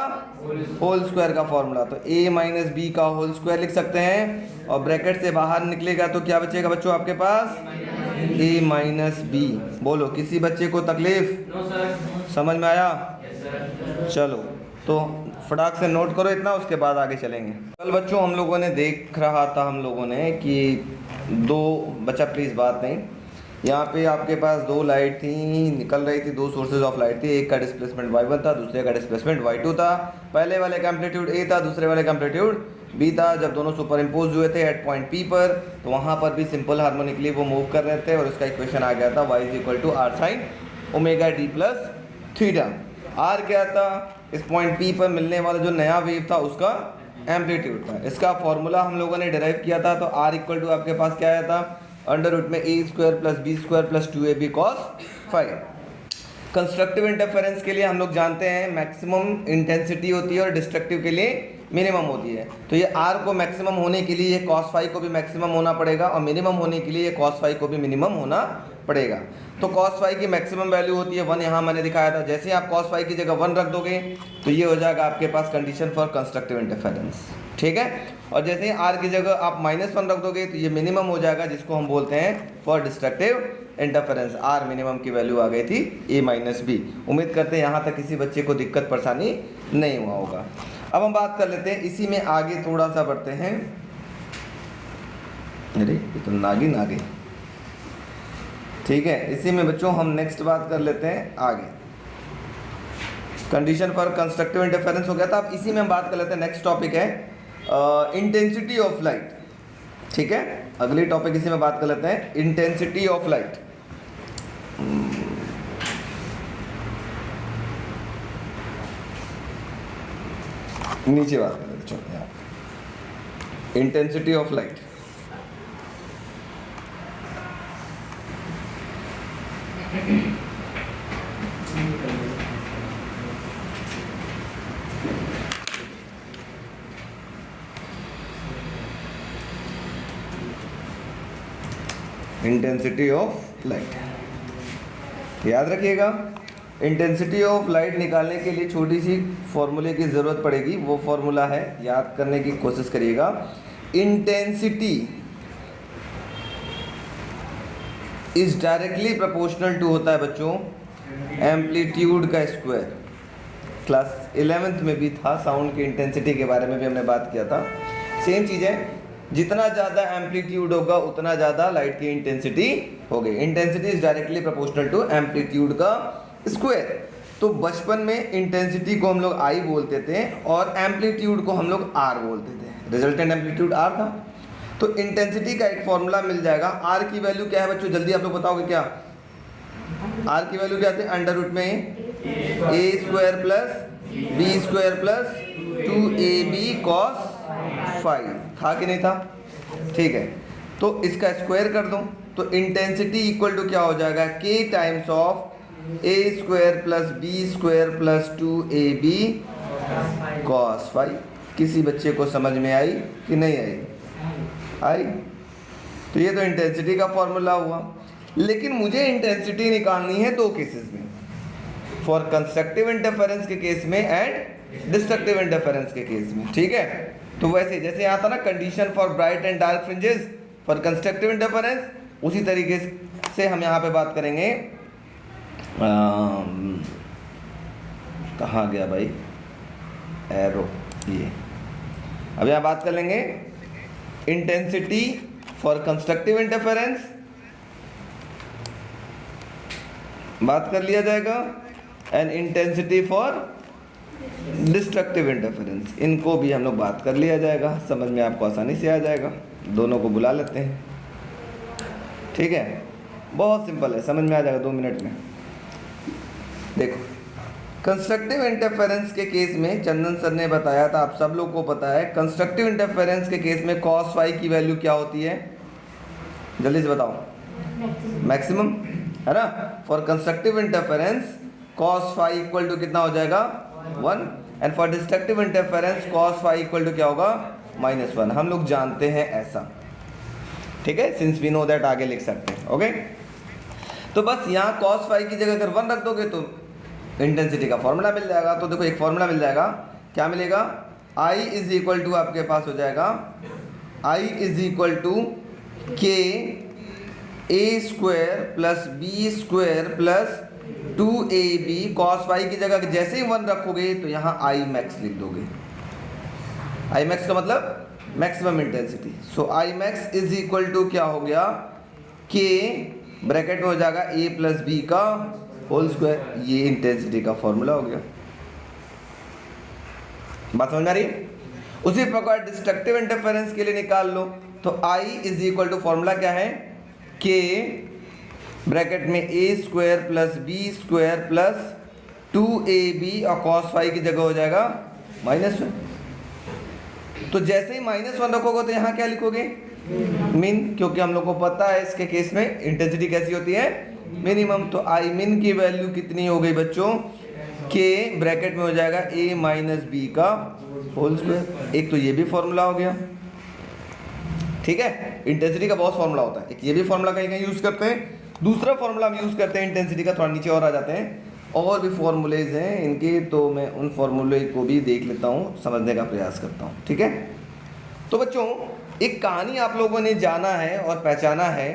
होल स्क्वायर का फॉर्मूला। तो a माइनस बी का होल स्क्वायर लिख सकते हैं, और ब्रैकेट से बाहर निकलेगा तो क्या बचेगा बच्चों आपके पास, a माइनस बी। बोलो किसी बच्चे को तकलीफ, समझ में आया। चलो तो फटाक से नोट करो इतना, उसके बाद आगे चलेंगे। कल बच्चों हम लोगों ने देख रहा था हम लोगों ने कि दो बच्चा प्लीज़ बात नहीं, यहाँ पे आपके पास दो लाइट थी, निकल रही थी, दो सोर्सेज ऑफ लाइट थी, एक का डिस्प्लेसमेंट y1 था, दूसरे का डिस्प्लेसमेंट y2 था। पहले वाले का एम्पलीट्यूड a था, दूसरे वाले का एम्पलीट्यूड b था। जब दोनों सुपर इम्पोज हुए थे एट पॉइंट p पर, तो वहाँ पर भी सिंपल हार्मोनिकली वो मूव कर रहे थे और उसका इक्वेशन आ गया था y = r sin omega d plus theta. r क्या था? इस पॉइंट p पर मिलने वाला जो नया वेव था उसका एम्पलीट्यूड था। इसका फॉर्मूला हम लोगों ने डिराइव किया था, तो r = आपके पास क्या आया था? √ में a² + b² + 2ab cos phi। Constructive interference के लिए हम लोग जानते हैं मैक्सिमम इंटेंसिटी होती है और डिस्ट्रक्टिव के लिए मिनिमम होती है। तो ये r को मैक्सिमम होने के लिए ये cos phi को भी मैक्सिमम होना पड़ेगा और मिनिमम होने के लिए ये cos phi को भी मिनिमम होना पड़ेगा। तो cos phi की मैक्सिमम वैल्यू होती है 1, यहाँ मैंने दिखाया था। जैसे ही आप cos phi की जगह 1 रख दोगे तो ये हो जाएगा आपके पास कंडीशन फॉर कंस्ट्रक्टिव इंटरफेरेंस, ठीक है। और जैसे ही r की जगह आप -1 रख दोगे तो ये मिनिमम हो जाएगा, जिसको हम बोलते हैं for destructive interference. r minimum की वैल्यू आ गई थी a - b। उम्मीद करते हैं यहाँ तक किसी बच्चे को दिक्कत परेशानी नहीं हुआ होगा। अब हम बात कर लेते हैं, इसी में आगे थोड़ा सा बढ़ते हैं। अरे ये तो नागिन आ गई, ठीक है। इसी में बच्चों हम नेक्स्ट बात कर लेते हैं आगे। कंडीशन फॉर कंस्ट्रक्टिव इंटरफेरेंस हो गया था। अब इसी में हम बात कर लेते हैं, नेक्स्ट टॉपिक है इंटेंसिटी ऑफ लाइट, ठीक है। अगली टॉपिक इसी में बात कर लेते हैं, इंटेंसिटी ऑफ लाइट। नीचे बात कर लेते हैं, intensity of light. Intensity of light याद रखिएगा। इंटेंसिटी ऑफ लाइट निकालने के लिए छोटी सी फॉर्मूले की ज़रूरत पड़ेगी। वो फॉर्मूला है, याद करने की कोशिश करिएगा। Intensity is directly proportional to होता है बच्चों एम्पलीट्यूड का स्क्वायर। क्लास 11th में भी था, साउंड की इंटेंसिटी के बारे में भी हमने बात किया था। सेम चीज़ है, जितना ज़्यादा एम्पलीट्यूड होगा उतना ज़्यादा लाइट की इंटेंसिटी होगी। Intensity is directly proportional to amplitude का स्क्वायर। तो बचपन में इंटेंसिटी को हम लोग I बोलते थे और एम्पलीट्यूड को हम लोग R बोलते थे। रिजल्टेंट एम्पलीट्यूड R था। तो इंटेंसिटी का एक फॉर्मूला मिल जाएगा। R की वैल्यू क्या है बच्चों, जल्दी आप लोग बताओगे क्या? R की वैल्यू क्या थी? √ में a² + b² + 2ab cos phi था कि नहीं था? ठीक है, तो इसका स्क्वायर कर दूं तो इंटेंसिटी इक्वल टू क्या हो जाएगा? k times of a² + b² + 2ab cos phi। किसी बच्चे को समझ में आई कि नहीं आई? आई। तो ये तो इंटेंसिटी का फॉर्मूला हुआ। लेकिन मुझे इंटेंसिटी निकालनी है दो केसेस में, फॉर कंस्ट्रक्टिव इंटरफेरेंस के केस में एंड डिस्ट्रक्टिव इंटरफेरेंस के केस में, ठीक है। तो वैसे जैसे यहाँ था ना condition for bright and dark fringes for constructive interference, उसी तरीके से हम यहाँ पे बात करेंगे। कहाँ गया भाई एरो? ये अब यहाँ बात कर लेंगे इंटेंसिटी फॉर कंस्ट्रक्टिव इंटरफेरेंस, बात कर लिया जाएगा, and intensity for destructive interference, इनको भी हम लोग बात कर लिया जाएगा। समझ में आपको आसानी से आ जाएगा। दोनों को बुला लेते हैं, ठीक है। बहुत सिंपल है, समझ में आ जाएगा 2 मिनट में। देखो, कंस्ट्रक्टिव इंटरफेरेंस के केस में चंदन सर ने बताया था, आप सब लोग को पता है, कंस्ट्रक्टिव इंटरफेरेंस के केस में cos phi की वैल्यू क्या होती है? जल्दी से बताओ। मैक्सिमम, है ना। For constructive interference cos phi equal to कितना हो जाएगा? 1। And for destructive interference cos phi equal to क्या होगा? -1। हम लोग जानते हैं ऐसा, ठीक है। सिंस वी नो दैट आगे लिख सकते हैं, ओके। तो बस यहाँ cos phi की जगह अगर 1 रख दोगे तो इंटेंसिटी का फॉर्मूला मिल जाएगा। तो देखो एक फॉर्मूला मिल जाएगा, क्या मिलेगा? I इज इक्वल टू आपके पास हो जाएगा I is equal to k a² + b² + 2ab cos phi की जगह जैसे ही 1 रखोगे तो यहाँ I max लिख दोगे। I max का मतलब maximum intensity. So I max is equal to क्या हो गया? k ब्रैकेट में हो जाएगा a प्लस बी का होल स्क्वायर। ये इंटेंसिटी का फॉर्मूला हो गया। बात समझ में आ रही है? उसी प्रकार डिस्ट्रक्टिव इंटरफेरेंस के लिए निकाल लो तो I is equal to formula क्या है, k ब्रैकेट में a square plus b square plus 2ab और cos फाई की जगह हो जाएगा -1। तो जैसे ही -1 रखोगे तो यहाँ क्या लिखोगे, मिन, क्योंकि हम लोग को पता है इसके केस में इंटेंसिटी कैसी होती है, मिनिमम। तो आई मिन की वैल्यू कितनी हो गई बच्चों, के ब्रैकेट में हो जाएगा a माइनस बी का होल स्क्वायर। एक तो ये भी फॉर्मूला हो गया, ठीक है। इंटेंसिटी का बहुत फॉर्मूला होता है, एक ये भी फॉर्मूला कहीं कहीं यूज़ करते हैं, दूसरा फॉर्मूला हम यूज़ करते हैं इंटेंसिटी का, थोड़ा नीचे और आ जाते हैं, और भी फॉर्मूलेज हैं इनके, तो मैं उन फॉर्मूले को भी देख लेता हूँ, समझने का प्रयास करता हूँ, ठीक है। तो बच्चों एक कहानी आप लोगों ने जाना है और पहचाना है,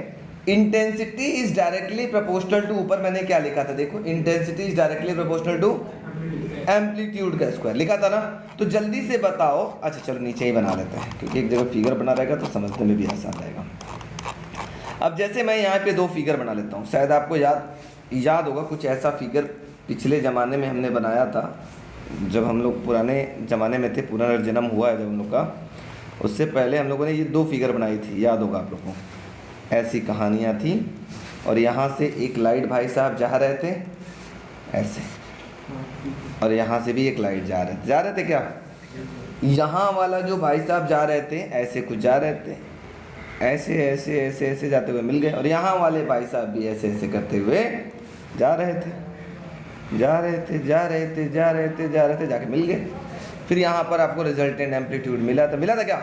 intensity is directly proportional to, ऊपर मैंने क्या लिखा था देखो, intensity is directly proportional to amplitude का स्क्वायर लिखा था ना। तो जल्दी से बताओ, अच्छा चलो नीचे ही बना लेते हैं क्योंकि एक जगह फिगर बना रहेगा तो समझने में भी आसान रहेगा। अब जैसे मैं यहाँ पे 2 फिगर बना लेता हूँ, शायद आपको याद होगा कुछ ऐसा फिगर पिछले ज़माने में हमने बनाया था, जब हम लोग पुराने ज़माने में थे, पुनर्जन्म हुआ है जब हम लोग का, उससे पहले हम लोगों ने ये 2 फिगर बनाई थी, याद होगा आप लोगों को। ऐसी कहानियाँ थी और यहाँ से एक लाइट भाई साहब जा रहे थे ऐसे, और यहाँ से भी एक लाइट जा रहे थे क्या, यहाँ वाला जो भाई साहब जा रहे थे ऐसे कुछ जा रहे थे, ऐसे ऐसे ऐसे ऐसे जाते हुए मिल गए, और यहाँ वाले भाई साहब भी ऐसे ऐसे करते हुए जा रहे थे जाके मिल गए। फिर यहाँ पर आपको रिजल्टेंट एम्पलीट्यूड मिला था क्या,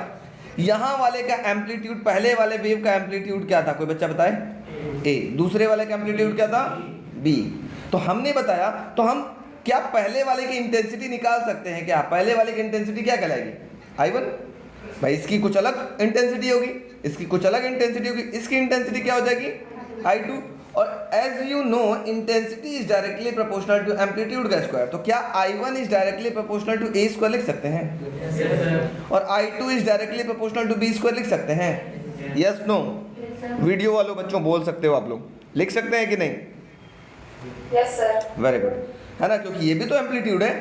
यहाँ वाले का एम्पलीट्यूड, पहले वाले वेव का एम्पलीट्यूड क्या था, कोई बच्चा बताए, ए, दूसरे वाले का एम्पलीट्यूड क्या था, बी। तो हमने बताया, तो हम क्या पहले वाले की इंटेंसिटी निकाल सकते हैं क्या, पहले वाले की इंटेंसिटी क्या कहलाएगी, I1। भाई इसकी कुछ अलग इंटेंसिटी होगी, इसकी कुछ अलग इंटेंसिटी होगी, इसकी इंटेंसिटी क्या हो जाएगी, I2। और as you know intensity is directly proportional to amplitude का स्क्वायर, तो क्या I1 is directly proportional to a square लिख सकते हैं, और I2 is directly proportional to b square लिख सकते हैं, यस नो। वीडियो वालों बच्चों बोल सकते हो, आप लोग लिख सकते हैं कि नहीं, यस सर, वेरी गुड, है ना, क्योंकि ये भी तो एम्पलीट्यूड है,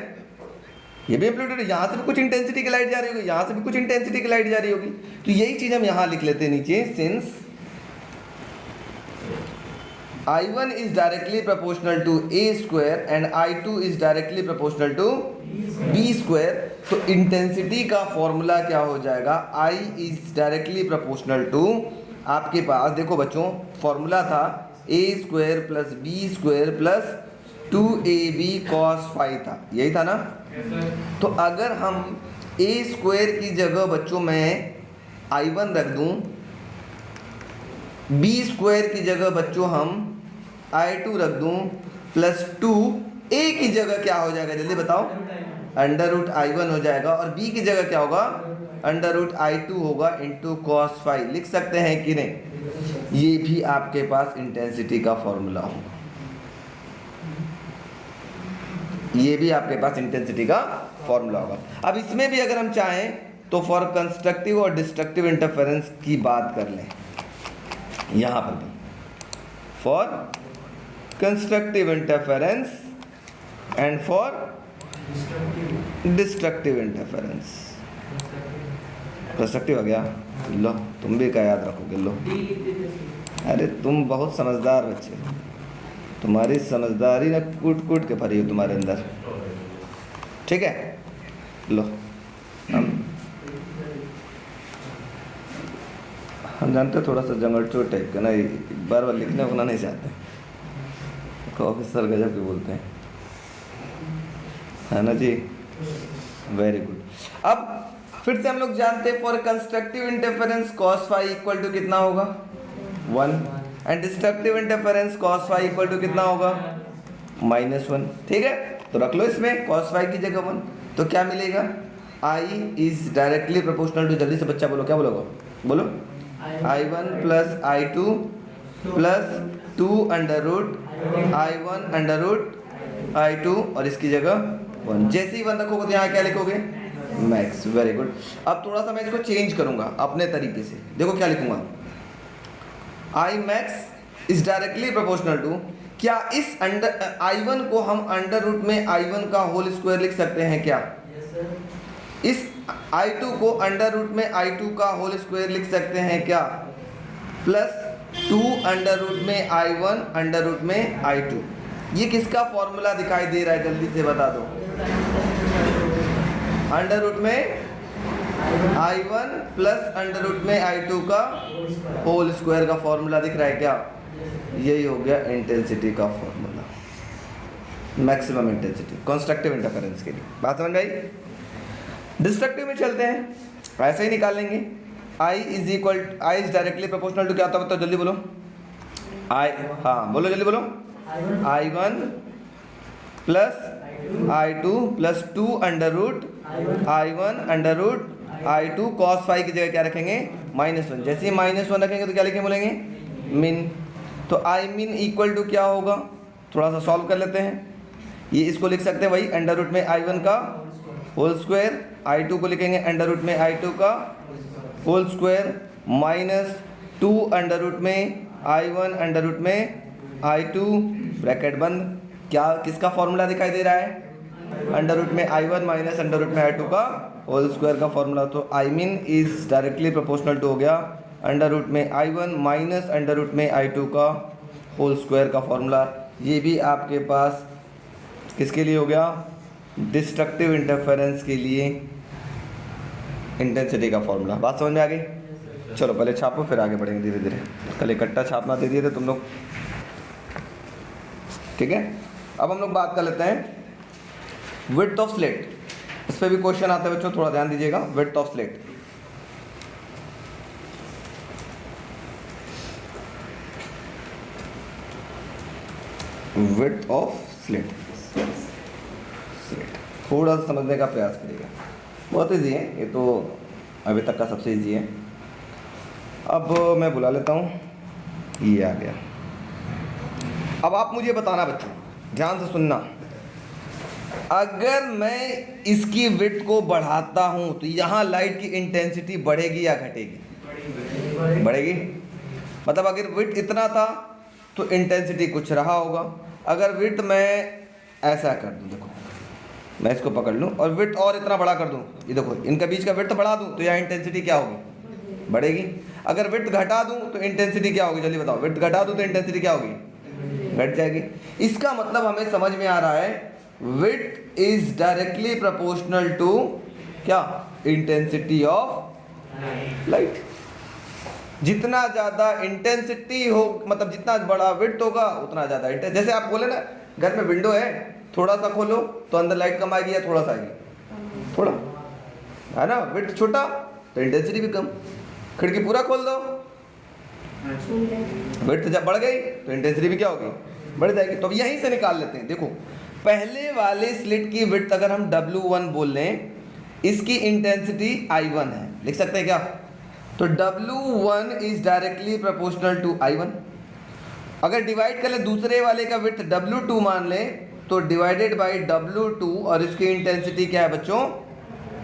ये भी एम्पलीट्यूड है, यहाँ से भी कुछ इंटेंसिटी की लाइट जा रही होगी, यहाँ से भी कुछ इंटेंसिटी की लाइट जा रही होगी। तो यही चीज़ हम यहाँ लिख लेते हैं नीचे, since I1 is directly proportional to a square and I2 is directly proportional to b square, तो इंटेंसिटी का फॉर्मूला क्या हो जाएगा, I is directly proportional to, आपके पास देखो बच्चों फॉर्मूला था a square plus b square plus 2ab cos phi था, यही था ना। तो अगर हम a स्क्वायर की जगह बच्चों मैं I1 रख दूं, b स्क्वायर की जगह बच्चों हम I2 रख दूं, प्लस 2a की जगह क्या हो जाएगा जल्दी बताओ, अंडर रूट I1 हो जाएगा, और b की jगह क्या होगा, अंडर रूट I2 होगा इंटू कॉस फाई, लिख सकते हैं कि नहीं। ये भी आपके पास इंटेंसिटी का फॉर्मूला होगा, ये भी आपके पास इंटेंसिटी का फॉर्मूला होगा। अब इसमें भी अगर हम चाहें तो फॉर कंस्ट्रक्टिव और डिस्ट्रक्टिव इंटरफेरेंस की बात कर लें, यहाँ पर भी for constructive interference and for destructive interference. Constructive हो गया, लो तुम भी क्या याद रखोगे, लो अरे तुम बहुत समझदार बच्चे, तुम्हारी समझदारी ना कूट कूट के भरी हो तुम्हारे अंदर, ठीक है। लो हम जानते हैं थोड़ा सा जंगल चोर टाइप का ना, बार बार लिखने होना नहीं चाहते, ऑफिसर गजब के बोलते हैं, है ना जी, वेरी गुड। अब फिर से हम लोग जानते हैं for constructive interference cos phi equal to कितना होगा 1, and destructive interference cos phi equal to कितना होगा -1, ठीक है। तो रख लो इसमें कॉस फाई की जगह 1, तो क्या मिलेगा, I is directly proportional to, जल्दी से बच्चा बोलो, क्या बोलोगे, बोलो I1 plus I2 plus 2 under root I1 under root I2, और इसकी जगह 1, जैसे ही 1 रखोगे तो यहाँ क्या लिखोगे, मैक्स, वेरी गुड। अब थोड़ा सा मैं इसको चेंज करूँगा अपने तरीके से, देखो क्या लिखूँगा, I max is directly proportional to, क्या इस अंडर I1 को हम अंडर रूट में I1 का होल स्क्वायर लिख सकते हैं क्या? Yes, sir. इस I2 को अंडर रूट में I2 का होल स्क्वायर लिख सकते हैं क्या? प्लस 2 अंडर रूट में I1 अंडर रूट में I2। ये किसका फॉर्मूला दिखाई दे रहा है, जल्दी से बता दो। अंडर रूट में I1 प्लस अंडर रूट में I2 का होल स्क्वायर का फॉर्मूला दिख रहा है क्या? यही हो गया इंटेंसिटी का formula, maximum intensity constructive interference के लिए। बात समझ में आई? डिस्ट्रक्टिव में चलते हैं, ऐसे ही निकाल लेंगे। I is directly proportional to क्या होता है बताओ, जल्दी बोलो। हाँ बोलो, जल्दी बोलो। I1 plus I2 plus 2 under root I1 under root I2 cos phi की जगह क्या रखेंगे? -1। जैसे ही -1 रखेंगे तो क्या लिखेंगे, बोलेंगे मिन। तो I मिन इक्वल टू क्या होगा, थोड़ा सा सॉल्व कर लेते हैं। ये इसको लिख सकते हैं वही अंडर रूट में I1 का होल स्क्वायर, I2 को लिखेंगे अंडर रूट में I2 का whole square minus 2 under root में I1 अंडर रूट में I2 ब्रैकेट बंद। क्या किसका फॉर्मूला दिखाई दे रहा है? अंडर रूट में I1 माइनस अंडर रूट में I2 का होल स्क्वायर का फॉर्मूला। तो I mean is directly proportional to हो गया अंडर रूट में I1 माइनस अंडर रूट में I2 का होल स्क्वायर का फॉर्मूला। ये भी आपके पास किसके लिए हो गया? डिस्ट्रक्टिव इंटरफेरेंस के लिए इंटेंसिटी का फॉर्मूला। बात समझ में आ गई? चलो पहले छापो फिर आगे बढ़ेंगे धीरे धीरे। कल इकट्ठा छापना दे दिए थे तुम लोग, ठीक है। अब हम लोग बात कर लेते हैं विड्थ ऑफ स्लिट। इस पर भी क्वेश्चन आता है बच्चों, थोड़ा ध्यान दीजिएगा। Width of slit, width of slit, थोड़ा सा समझने का प्रयास करिएगा। बहुत इजी है ये तो, अभी तक का सबसे इजी है। अब मैं बुला लेता हूँ, ये आ गया। अब आप मुझे बताना बच्चों, ध्यान से सुनना। अगर मैं इसकी विड्थ को बढ़ाता हूँ तो यहाँ लाइट की इंटेंसिटी बढ़ेगी या घटेगी? बढ़ेगी। मतलब अगर विड्थ इतना था तो इंटेंसिटी कुछ रहा होगा। अगर विड्थ मैं ऐसा कर दूँ, देखो मैं इसको पकड़ लूँ और विड्थ और इतना बड़ा कर दूँ, ये देखो इनका बीच का विड्थ बढ़ा दूँ तो यहाँ इंटेंसिटी क्या होगी? बढ़ेगी। अगर विड्थ घटा दूँ तो इंटेंसिटी क्या होगी? जल्दी बताओ। विड्थ घटा दूँ तो इंटेंसिटी क्या होगी? घट जाएगी। इसका मतलब हमें समझ में आ रहा है width is directly proportional to क्या? Intensity of light. जितना ज़्यादा इंटेंसिटी हो, मतलब जितना बड़ा विड्थ होगा उतना ज़्यादा इंटेंस। जैसे आप बोले ना, घर में विंडो है, थोड़ा सा खोलो तो अंदर लाइट कम आएगी या थोड़ा सा आएगी? थोड़ा, है ना। विड्थ छोटा तो इंटेंसिटी भी कम। खिड़की पूरा खोल दो, विड्थ जब बढ़ गई तो इंटेंसिटी भी क्या होगी? बढ़ जाएगी। तो अब यहीं से निकाल लेते हैं। देखो पहले वाले स्लिट की विड्थ अगर हम W1 बोल लें, इसकी इंटेंसिटी I1 है, लिख सकते हैं क्या? तो W1 is directly proportional to I1। अगर डिवाइड कर ले दूसरे वाले का विड्थ W2 मान लें तो डिवाइडेड बाय W2, और इसकी इंटेंसिटी क्या है बच्चों?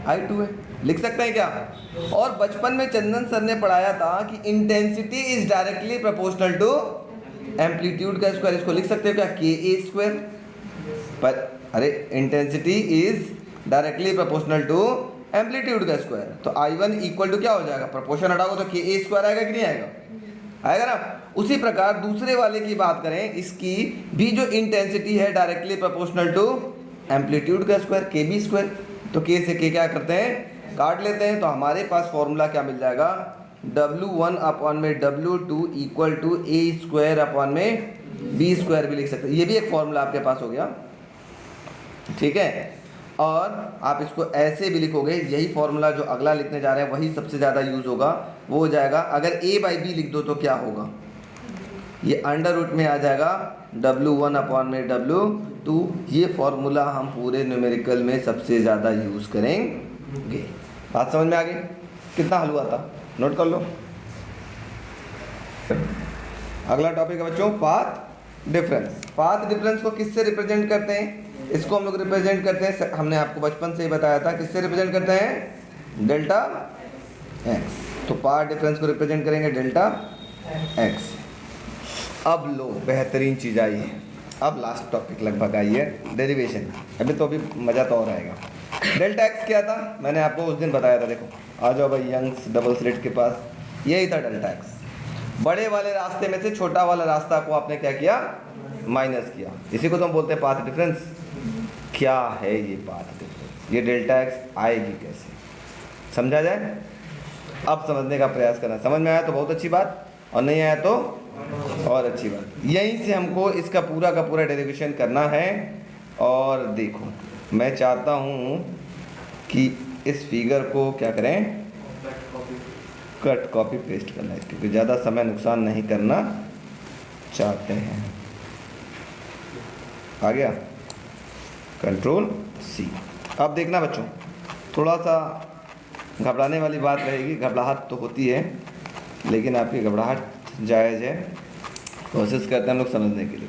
I2 है, लिख सकते हैं क्या? और बचपन में चंदन सर ने पढ़ाया था कि intensity is directly proportional to amplitude का स्क्वायर। इसको लिख सकते हो क्या? KA square. पर अरे intensity is directly proportional to amplitude का स्क्वायर, तो I1 इक्वल टू क्या हो जाएगा? प्रोपोर्शन हटाओगे तो KA स्क्वायर आएगा कि नहीं आएगा? आएगा ना। उसी प्रकार दूसरे वाले की बात करें, इसकी भी जो इंटेंसिटी है डायरेक्टली प्रोपोर्शनल टू एम्पलीट्यूड का स्क्वायर, KB स्क्वायर। तो K से K क्या करते हैं? काट लेते हैं। तो हमारे पास फॉर्मूला क्या मिल जाएगा? W1 अपॉन में W2 equal to A square upon में B स्क्वायर भी लिख सकते हैं। ये भी एक फॉर्मूला आपके पास हो गया, ठीक है। और आप इसको ऐसे भी लिखोगे, यही फॉर्मूला जो अगला लिखने जा रहे हैं वही सबसे ज़्यादा यूज़ होगा, वो हो जाएगा अगर A/B लिख दो तो क्या होगा? ये अंडर रूट में आ जाएगा W1 अपॉन में W2। ये फॉर्मूला हम पूरे न्यूमेरिकल में सबसे ज़्यादा यूज़ करेंगे। बात समझ में आ गई? कितना हल हुआ था? नोट कर लो। अगला टॉपिक है बच्चों पाथ डिफरेंस। पाथ डिफरेंस को किससे रिप्रेजेंट करते हैं? इसको हम लोग रिप्रेजेंट करते हैं, हमने आपको बचपन से ही बताया था, किससे रिप्रेजेंट करते हैं? Delta x. तो पाथ डिफरेंस को रिप्रेजेंट करेंगे डेल्टा एक्स। अब लो बेहतरीन चीज़ आई है, अब लास्ट टॉपिक लगभग आई है, डेरिवेशन। अभी तो अभी मज़ा तो और आएगा। डेल्टा एक्स क्या था, मैंने आपको उस दिन बताया था। देखो आ जाओ भाई यंग्स डबल स्लिट के पास, यही था डेल्टा एक्स। बड़े वाले रास्ते में से छोटा वाला रास्ता को आपने क्या किया, माइनस किया। इसी को तो हम बोलते हैं पाथ डिफरेंस। क्या है ये पाथ डिफरेंस, ये डेल्टा एक्स आएगी कैसे, समझा जाए? अब समझने का प्रयास करना। समझ में आया तो बहुत अच्छी बात, और नहीं आया तो और अच्छी बात। यहीं से हमको इसका पूरा का पूरा डेरिवेशन करना है। और देखो मैं चाहता हूँ कि इस फिगर को क्या करें, कट कॉपी पेस्ट करना है, क्योंकि ज़्यादा समय नुकसान नहीं करना चाहते हैं। आ गया, कंट्रोल सी। अब देखना बच्चों, थोड़ा सा घबराने वाली बात रहेगी, घबराहट तो होती है, लेकिन आपकी घबराहट जायज़ है। कोशिश करते हैं हम लोग समझने के लिए।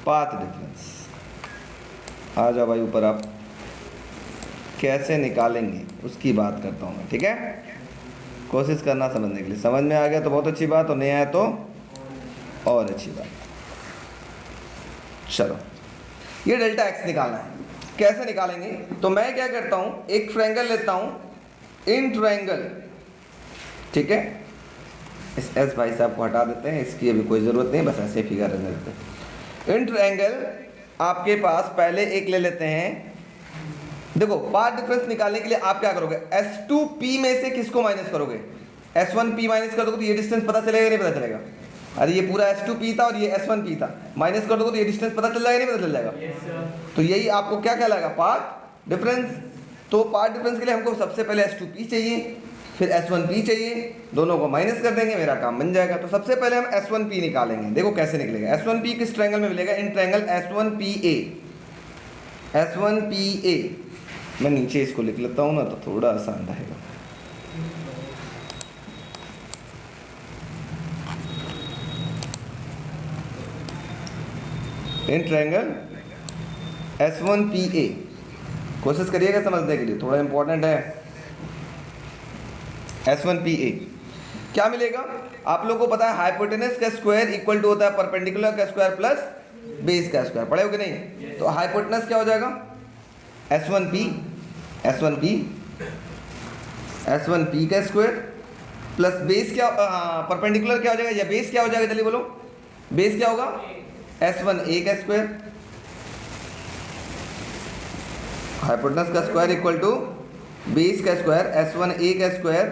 पाथ डिफरेंस, आ जाओ भाई ऊपर। आप कैसे निकालेंगे उसकी बात करता हूँ मैं, ठीक है? कोशिश करना समझने के लिए। समझ में आ गया तो बहुत अच्छी बात, और नहीं आया तो और अच्छी बात। चलो, ये डेल्टा एक्स निकालना है। कैसे निकालेंगे? तो मैं क्या करता हूँ, एक ट्रायंगल लेता हूँ, इन ट्रायंगल, ठीक है? इस एस भाई साहब को हटा देते हैं, इसकी अभी कोई ज़रूरत नहीं, बस ऐसे फिगर रहने देते हैं। इन ट्रायंगल आपके पास पहले एक ले लेते हैं। देखो पाथ डिफरेंस निकालने के लिए आप क्या करोगे, S2P में से किसको माइनस करोगे? S1P माइनस कर दोगे तो ये डिस्टेंस पता चलेगा नहीं पता चलेगा? अरे ये पूरा S2P था और ये S1P था, माइनस कर दोगे तो ये डिस्टेंस पता चल जाएगा नहीं पता चल जाएगा? तो यही आपको क्या कहलाएगा, पाथ डिफरेंस। तो पाथ डिफरेंस के लिए हमको सबसे पहले S2P चाहिए, फिर S1P चाहिए, दोनों को माइनस कर देंगे, मेरा काम बन जाएगा। तो सबसे पहले हम S1P निकालेंगे। देखो कैसे निकलेगा। S1P किस ट्रायंगल में मिलेगा? In triangle S1PA। S1PA मैं नीचे इसको लिख लेता हूँ ना, तो थोड़ा आसान रहेगा। इन ट्रायंगल S1PA, कोशिश करिएगा समझने के लिए, थोड़ा इंपॉर्टेंट है। S1PA क्या मिलेगा? आप लोगों को पता है हाइपोटेनस का स्क्वायर इक्वल टू होता है परपेंडिकुलर का स्क्वायर प्लस बेस का स्क्वायर। पढ़े हो कि नहीं? तो हाइपोटेनस क्या हो जाएगा? S1P का स्क्वायर प्लस बेस क्या, परपेंडिकुलर क्या हो जाएगा, या बेस क्या हो जाएगा? चलिए बोलो, बेस क्या होगा? S1A का स्क्वायर। हाइपोटेनस का स्क्वायर इक्वल टू बेस का स्क्वायर S1A का स्क्वायर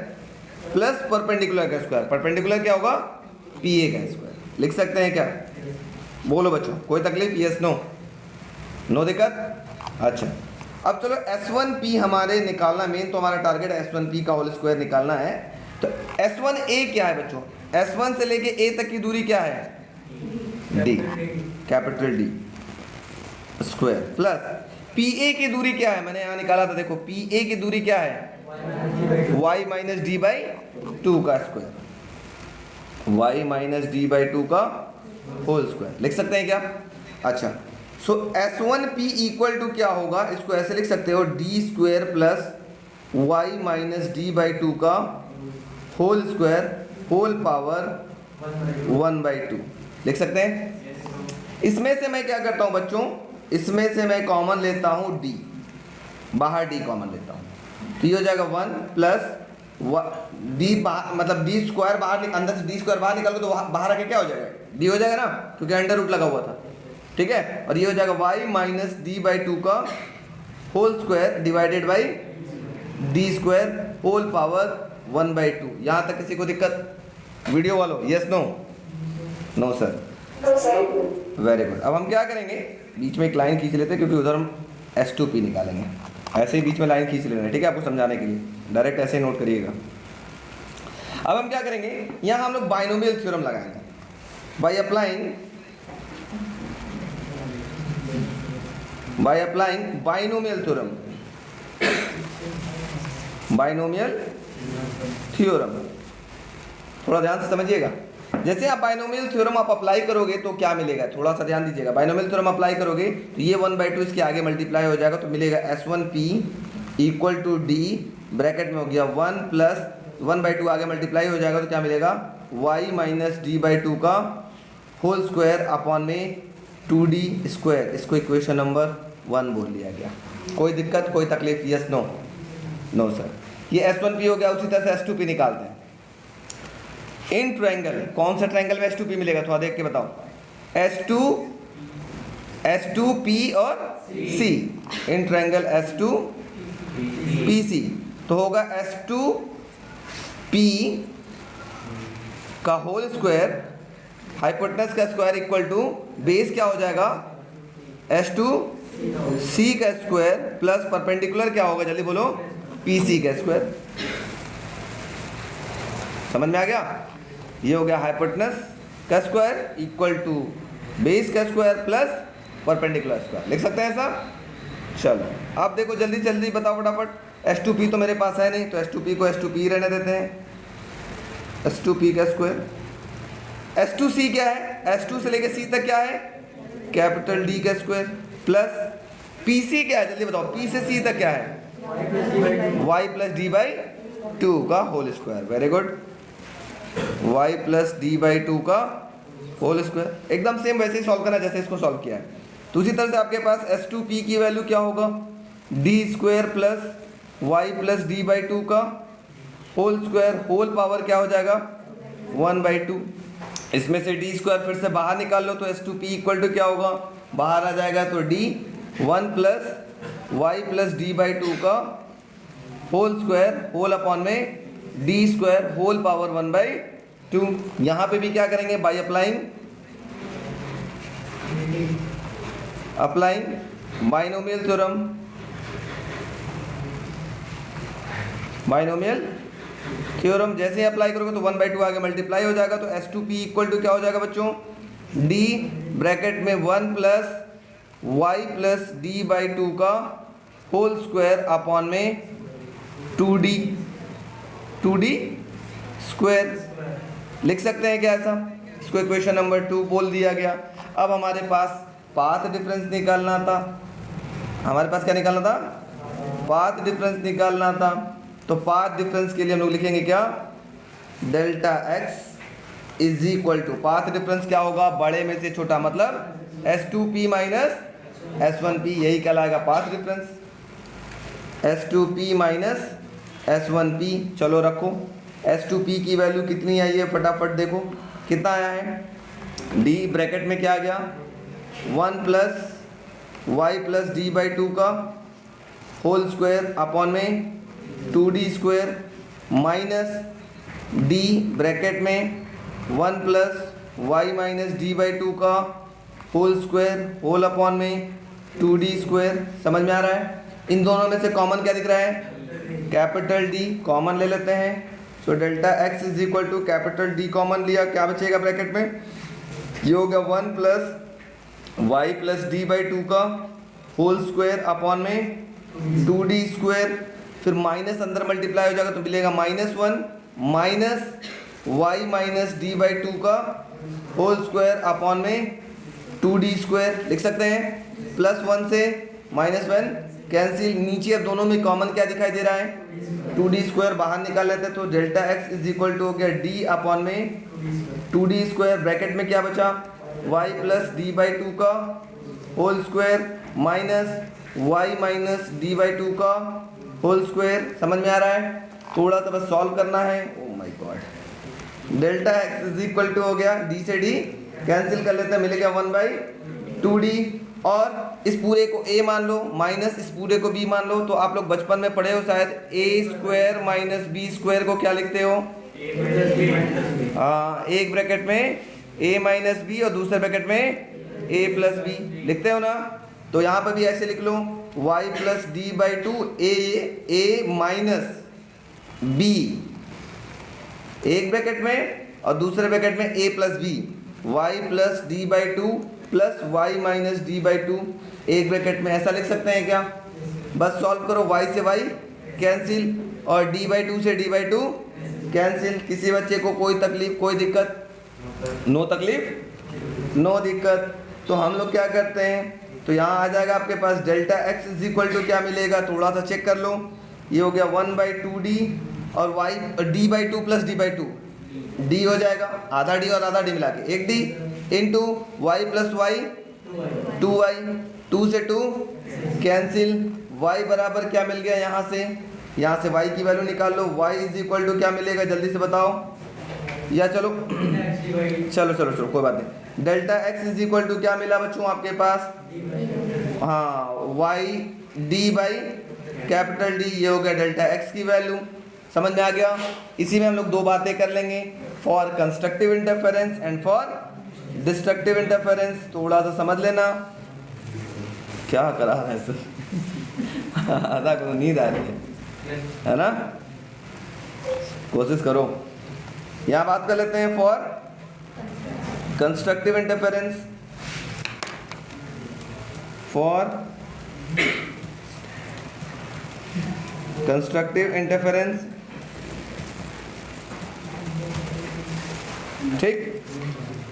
प्लस परपेंडिकुलर का स्क्वायर। परपेंडिकुलर क्या होगा? PA का स्क्वायर। लिख सकते हैं क्या? बोलो बच्चों, कोई तकलीफ? Yes no? नो दिक्कत? अच्छा, अब चलो S1P हमारे निकालना, मेन तो हमारा टारगेट S1P का होल स्क्वायर निकालना है। तो S1A क्या है बच्चों? S1 से लेके A तक की दूरी क्या है? D, capital D square plus PA की दूरी क्या है? मैंने यहाँ निकाला था, देखो PA की दूरी क्या है? y माइनस डी बाई 2 का square, y minus d by 2 का होल स्क्वायर। लिख सकते हैं क्या? अच्छा, सो S1P इक्वल टू क्या होगा? इसको ऐसे लिख सकते हो, D square plus y minus d by 2 का होल स्क्वायर होल पावर 1/2। लिख सकते हैं? इसमें से मैं क्या करता हूँ बच्चों, इसमें से मैं कॉमन लेता हूँ d, बाहर d कॉमन लेता हूँ, तो ये हो जाएगा 1 प्लस d, मतलब d स्क्वायर बाहर, अंदर से d स्क्वायर बाहर निकाल दो तो बाहर आके क्या हो जाएगा? d हो जाएगा ना, क्योंकि अंडर रूट लगा हुआ था, ठीक है? और ये हो जाएगा y माइनस डी बाई 2 का whole square divided by d square whole power 1/2। यहाँ तक किसी को दिक्कत? वीडियो वालों yes no? No sir? Very good. अब हम क्या करेंगे, बीच में एक लाइन खींच लेते हैं, क्योंकि उधर हम S2P निकालेंगे। ऐसे ही बीच में लाइन खींच लेना है, ठीक है? आपको समझाने के लिए डायरेक्ट ऐसे ही नोट करिएगा। अब हम क्या करेंगे, यहाँ हम लोग बाइनोमियल थ्योरम लगाएंगे। By applying binomial theorem, binomial theorem थोड़ा ध्यान से समझिएगा। जैसे आप बाइनोमियल थ्योरम आप अप्लाई करोगे तो क्या मिलेगा, थोड़ा सा ध्यान दीजिएगा। बाइनोमियल थ्योरम अप्लाई करोगे तो ये 1/2 इसके आगे मल्टीप्लाई हो जाएगा, तो मिलेगा S1P equal to D, bracket में हो गया 1 प्लस 1/2 आगे मल्टीप्लाई हो जाएगा, तो क्या मिलेगा? y माइनस डी बाई 2 का होल स्क्वायर अपॉन में 2d स्क्वायर, इसको इक्वेशन नंबर 1 बोल लिया गया। कोई दिक्कत, कोई तकलीफ? Yes no? No sir. ये S1P हो गया। उसी तरह से S2P निकालते हैं। इन ट्रायंगल, कौन सा ट्रायंगल में S2P मिलेगा थोड़ा देख के बताओ। S2P और C, इन ट्रायंगल S2PC तो होगा S2P का होल स्क्वायर, हाइपोटेनस का स्क्वायर इक्वल टू बेस क्या हो जाएगा S2C का स्क्वायर प्लस परपेंडिकुलर क्या होगा, जल्दी बोलो, PC का स्क्वायर। समझ में आ गया? ये हो गया हाइपोटेनस का स्क्वायर इक्वल टू बेस का स्क्वायर प्लस परपेंडिकुलर स्क्वायर। लिख सकते हैं सब? चलो आप देखो जल्दी जल्दी बताओ फटाफट। S2P तो मेरे पास है नहीं, तो S2P को S2P रहने देते हैं। S2P का स्क्वायर। S2C क्या है? S2 से लेके C तक क्या है? कैपिटल D का स्क्वायर प्लस PC क्या है, जल्दी बताओ। P से C तक क्या है? y प्लस डी बाई 2 का whole square. Very good. y plus d by 2 का होल स्क्वायर। एकदम सेम वैसे ही सॉल्व करना जैसे इसको सॉल्व किया है। तो उसी तरह से आपके पास S2P की वैल्यू क्या होगा? d square plus y plus d by 2 का होल स्क्वायर, होल पावर क्या हो जाएगा 1/2। इसमें से d स्क्वायर फिर से बाहर निकाल लो तो S2P इक्वल टू क्या होगा, बाहर आ जाएगा तो d 1 plus y plus d by 2 का होल स्क्वायर, होल अपॉन में d स्क्वायर होल पावर 1/2। यहाँ पे भी क्या करेंगे, by applying binomial theorem. Binomial theorem जैसे ही अप्लाई करोगे तो 1/2 आगे मल्टीप्लाई हो जाएगा। तो S2P इक्वल टू क्या हो जाएगा बच्चों, d ब्रैकेट में 1 plus y plus d by 2 का होल स्क्वायर अपॉन में 2d स्क्वायर। लिख सकते हैं क्या ऐसा? इसको इक्वेशन नंबर 2 बोल दिया गया। अब हमारे पास पाथ डिफरेंस निकालना था। हमारे पास क्या निकालना था? पाथ डिफरेंस निकालना था। तो पाथ डिफरेंस के लिए हम लोग लिखेंगे क्या, delta x is equal to, path difference क्या होगा, बड़े में से छोटा, मतलब S2P माइनस S1P, यही कहलाएगा path difference. S2P minus S1P। चलो रखो, S2P की वैल्यू कितनी आई है फटाफट देखो कितना आया है। d ब्रैकेट में क्या आ गया, 1 plus y plus d by 2 का होल स्क्वायर अपॉन में 2d square minus d bracket में 1 plus y minus d by 2 का होल स्क्वायर होल अपॉन में 2d स्क्वायर। समझ में आ रहा है? इन दोनों में से कॉमन क्या दिख रहा है, कैपिटल D कॉमन ले लेते हैं। So delta x is equal to capital D common लिया, क्या बचेगा ब्रैकेट में, ये हो गया 1 plus y plus d by 2 का होल स्क्वायर अपॉन में 2d स्क्वायर, फिर माइनस अंदर मल्टीप्लाई हो जाएगा तो मिलेगा -1 minus y minus d by 2 का होल स्क्वायर अपॉन में 2d स्क्वायर। लिख सकते हैं प्लस 1 से -1 कैंसिल, नीचे अब दोनों में कॉमन क्या दिखाई दे रहा है, 2d स्क्वायर बाहर निकाल लेते हैं। तो delta x is equal to हो गया d अपॉन में 2d स्क्वायर, ब्रैकेट में क्या बचा, y प्लस डी बाई 2 का whole square minus y minus d by 2 का होल स्क्वायर। समझ में आ रहा है? थोड़ा सा बस सॉल्व करना है। Oh my god, delta x is equal to हो गया d से d कैंसिल कर लेते हैं, मिलेगा 1/2d। और इस पूरे को a मान लो माइनस इस पूरे को b मान लो। तो आप लोग बचपन में पढ़े हो शायद, a square minus b square को क्या लिखते हो, हाँ, एक ब्रैकेट में a माइनस बी और दूसरे ब्रैकेट में a प्लस बी लिखते हो ना। तो यहाँ पर भी ऐसे लिख लो, y plus d by 2 a minus b, एक ब्रैकेट में और दूसरे ब्रैकेट में a plus b, y plus d by 2 plus y minus d by 2 एक ब्रैकेट में। ऐसा लिख सकते हैं क्या? बस सॉल्व करो, y से y कैंसिल और d बाई 2 से d बाई 2 कैंसिल। किसी बच्चे को कोई तकलीफ, कोई दिक्कत? नो तकलीफ, नो दिक्कत। तो हम लोग क्या करते हैं, तो यहाँ आ जाएगा आपके पास delta x is equal to क्या मिलेगा, थोड़ा सा चेक कर लो। ये हो गया 1/2d और y d by 2 plus d by 2 d हो जाएगा, आधा d और आधा d मिला के 1d into Y plus Y 2y, 2 से 2 कैंसिल, y बराबर क्या मिल गया यहाँ से y की वैल्यू निकाल लो, y इज इक्वल टू क्या मिलेगा जल्दी से बताओ, या चलो चलो कोई बात नहीं, delta x is equal to क्या मिला बच्चों आपके पास, हाँ y d by capital D, ये हो गया डेल्टा x की वैल्यू। समझ में आ गया। इसी में हम लोग दो बातें कर लेंगे, for constructive interference and for destructive interference. थोड़ा सा समझ लेना क्या करा है सर आधा को नींद आ रही है ना, कोशिश करो। यहाँ बात कर लेते हैं for constructive interference, for constructive interference, ठीक।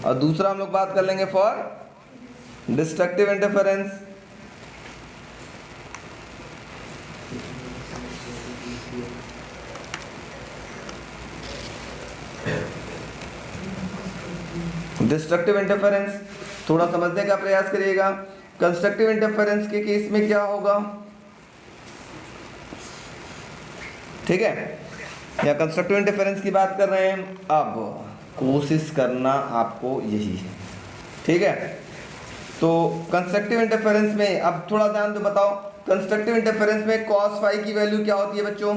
और दूसरा हम लोग बात कर लेंगे for destructive interference. Destructive interference थोड़ा समझने का प्रयास करिएगा। कंस्ट्रक्टिव इंटरफेरेंस के केस में क्या होगा, ठीक है, या कंस्ट्रक्टिव इंटरफेरेंस की बात कर रहे हैं। अब कोशिश करना आपको यही है, ठीक है। तो कंस्ट्रक्टिव इंटरफेरेंस में अब थोड़ा ध्यान दो, बताओ कंस्ट्रक्टिव इंटरफेरेंस में cos फाई की वैल्यू क्या होती है बच्चों,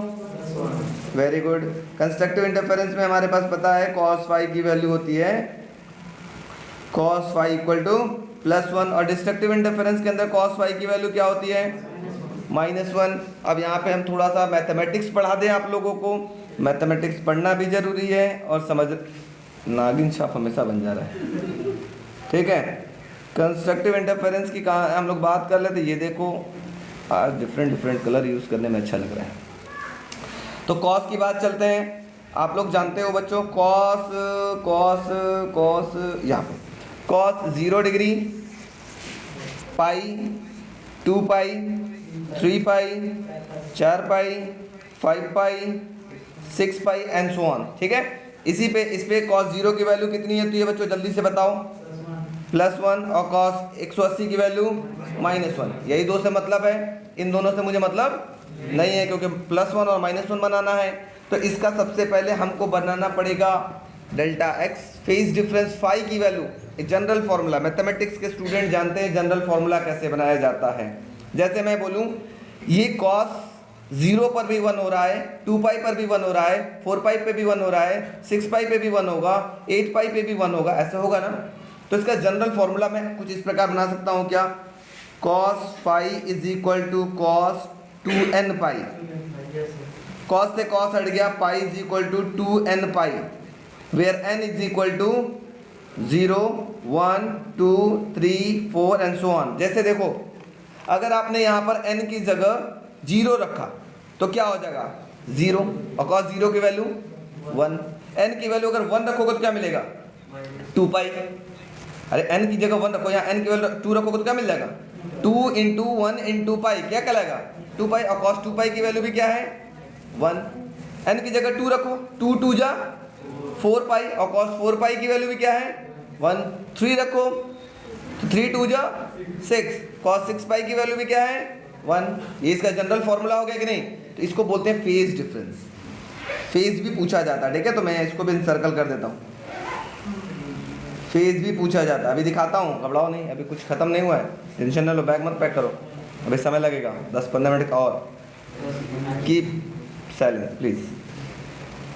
वेरी गुड। कंस्ट्रक्टिव इंटरफेरेंस में हमारे पास पता है cos फाई की वैल्यू होती है cos फाई इक्वल टू +1, और डिस्ट्रक्टिव इंटरफेरेंस के अंदर cos फाई की वैल्यू क्या होती है -1। अब यहाँ पे हम थोड़ा सा मैथमेटिक्स पढ़ा दें आप लोगों को, मैथमेटिक्स पढ़ना भी जरूरी है और समझ, नागिन छाप हमेशा बन जा रहा है, ठीक है। कंस्ट्रक्टिव इंटरफेरेंस की कहाँ हम लोग बात कर लेते, ये देखो आज डिफरेंट कलर यूज़ करने में अच्छा लग रहा है। तो कॉस की बात चलते हैं। आप लोग जानते हो बच्चों कॉस यहाँ पे cos 0 degree, pi, 2 pi, 3 pi, 4 pi, 5 pi, 6 pi and so on, ठीक है। इसी पे इस पे cos 0 की वैल्यू कितनी होती है बच्चों जल्दी से बताओ, +1, और cos 180 की वैल्यू -1। यही दो से मतलब है, इन दोनों से मुझे मतलब नहीं है क्योंकि +1 और -1 बनाना है। तो इसका सबसे पहले हमको बनाना पड़ेगा delta x phase difference phi की वैल्यू। एक जनरल फॉर्मूला, मैथमेटिक्स के स्टूडेंट जानते हैं जनरल फॉर्मूला कैसे बनाया जाता है। जैसे मैं बोलूँ ये cos 0 पर भी 1 हो रहा है, 2 पाई पर भी 1 हो रहा है, 4 पाई पे भी 1 हो रहा है, 6 पाई पे भी 1 होगा, 8 पाई पे भी 1 होगा, ऐसा होगा ना। तो इसका जनरल फॉर्मूला मैं कुछ इस प्रकार बना सकता हूँ क्या, cos phi is equal to cos 2n पाई, cos से cos हट गया, pi is equal to 2n पाई, where n is equal to 0, 1, 2, 3, 4 and so on. जैसे देखो अगर आपने यहाँ पर n की जगह 0 रखा तो क्या हो जाएगा 0, और cos 0 की वैल्यू 1, n की वैल्यू अगर 1 रखोगे तो क्या मिलेगा 2 पाई। अरे n की जगह 1 रखो, यहाँ n की वैल्यू 2 रखोगे तो क्या मिल जाएगा 2 इंटू 1 इंटू पाई, क्या कहलाएगा 2 पाई, और cos 2 पाई की वैल्यू भी क्या है 1। n की जगह 2 रखो, 2 2 जा 4 पाई, और cos 4 पाई की वैल्यू भी क्या है 1। 3 रखो तो 3 2 जा 6, cos 6 पाई की वैल्यू भी क्या है 1। ये इसका जनरल फॉर्मूला हो गया कि नहीं। तो इसको बोलते हैं फेज डिफरेंस, फेज भी पूछा जाता है, ठीक है। तो मैं इसको भी सर्कल कर देता हूँ, फेज भी पूछा जाता है। अभी दिखाता हूँ, घबराओ नहीं, अभी कुछ खत्म नहीं हुआ है, टेंशन न लो, बैग मत पैक करो, अभी समय लगेगा 10-15 मिनट का और। कीप साइलेंस प्लीज,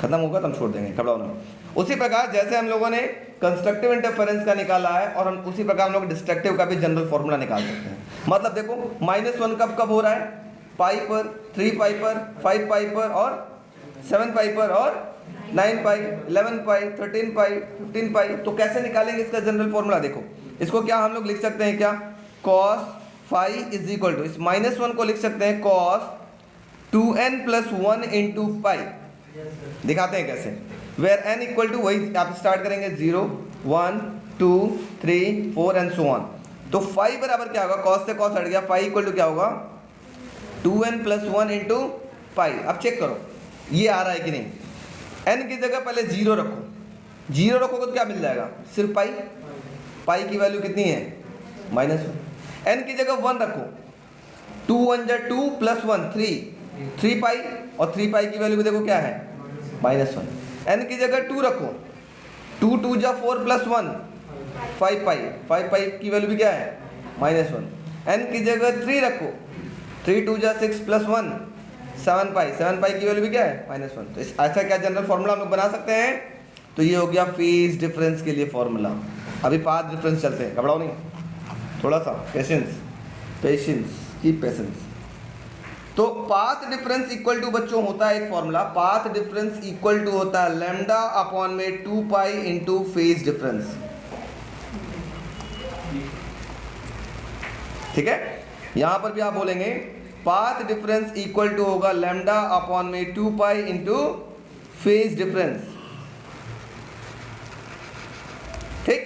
खत्म होगा तो हम छोड़ देंगे, घबराओ नहीं। उसी प्रकार जैसे हम लोगों ने कंस्ट्रक्टिव इंटरफेरेंस का निकाला है, और हम उसी प्रकार हम लोग डिस्ट्रक्टिव का भी जनरल फॉर्मूला निकाल सकते हैं। मतलब देखो -1 कब कब हो रहा है, पाई पर, 3 पाई पर, 5 पाई पर, और 7 पाई पर, और 9 पाई, 11 पाई, 13 पाई, 15 पाई। तो कैसे निकालेंगे इसका जनरल फॉर्मूला, देखो इसको क्या हम लोग लिख सकते हैं क्या, cos phi is equal to, इस -1 को लिख सकते हैं cos 2n + 1 इंटू पाई। दिखाते हैं कैसे, वेयर n इक्वल टू, वही आप स्टार्ट करेंगे 0, 1, 2, 3, 4 एंड सो ऑन। तो फाई बराबर क्या होगा, cos से cos हट गया, फाई इक्वल टू क्या होगा 2n + 1 इंटू पाई। अब चेक करो ये आ रहा है कि नहीं। n की जगह पहले 0 रखो, 0 रखोगे तो क्या मिल जाएगा सिर्फ पाई, पाई की वैल्यू कितनी है -1, n की जगह 1 रखो, 2 1 जा 2 + 1 3 पाई, और 3 पाई की वैल्यू भी देखो क्या है -1, n की जगह 2 रखो, 2 2 जा 4 + 1 5 पाई, 5 पाई की वैल्यू भी क्या है -1, n की जगह 3 रखो, 3 2 जा 6 + 1 7 पाई, 7 पाई की वैल्यू भी क्या है -1। तो ऐसा क्या जनरल फॉर्मूला हम लोग बना सकते हैं। तो ये हो गया फेज डिफरेंस के लिए फॉर्मूला। अभी पाथ डिफरेंस चलते हैं, घबराओ नहीं, थोड़ा सा पेशेंस की पेशेंस। तो पाथ डिफरेंस इक्वल टू बच्चों होता है एक formula, path difference equal to होता है λ/में 2 पाई इंटू फेज डिफरेंस। ठीक है, यहां पर भी आप बोलेंगे पाथ डिफरेंस इक्वल टू होगा λ/में 2 पाई इंटू फेज डिफरेंस। ठीक,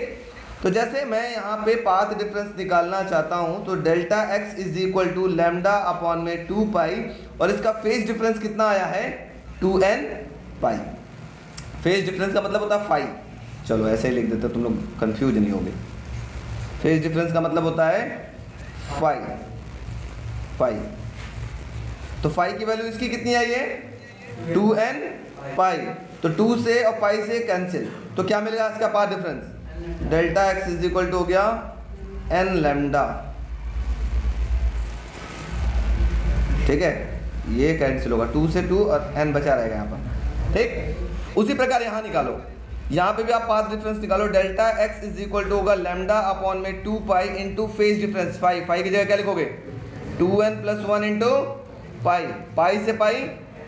तो जैसे मैं यहाँ पे पाथ डिफरेंस निकालना चाहता हूँ तो delta x is equal to λ/में 2 पाई, और इसका फेज डिफरेंस कितना आया है 2n पाई। फेज डिफरेंस का मतलब होता है फाई, चलो ऐसे ही लिख देते तुम लोग कंफ्यूज नहीं होगे। फेज डिफरेंस का मतलब होता है फाई। तो फाई की वैल्यू इसकी कितनी आई है 2n पाई, तो 2 से और पाई से कैंसिल, तो क्या मिलेगा इसका path difference, delta x is equal to हो गया n लैम्डा। ठीक है, ये कैंसिल होगा, 2 से 2 और n बचा रहेगा यहाँ पर। ठीक, उसी प्रकार यहाँ निकालो, यहाँ पे भी आप पाथ डिफरेंस निकालो, delta x is equal to होगा λ/में 2 pi into phase difference phi की जगह क्या लिखोगे 2n + 1 इंटू पाई से पाई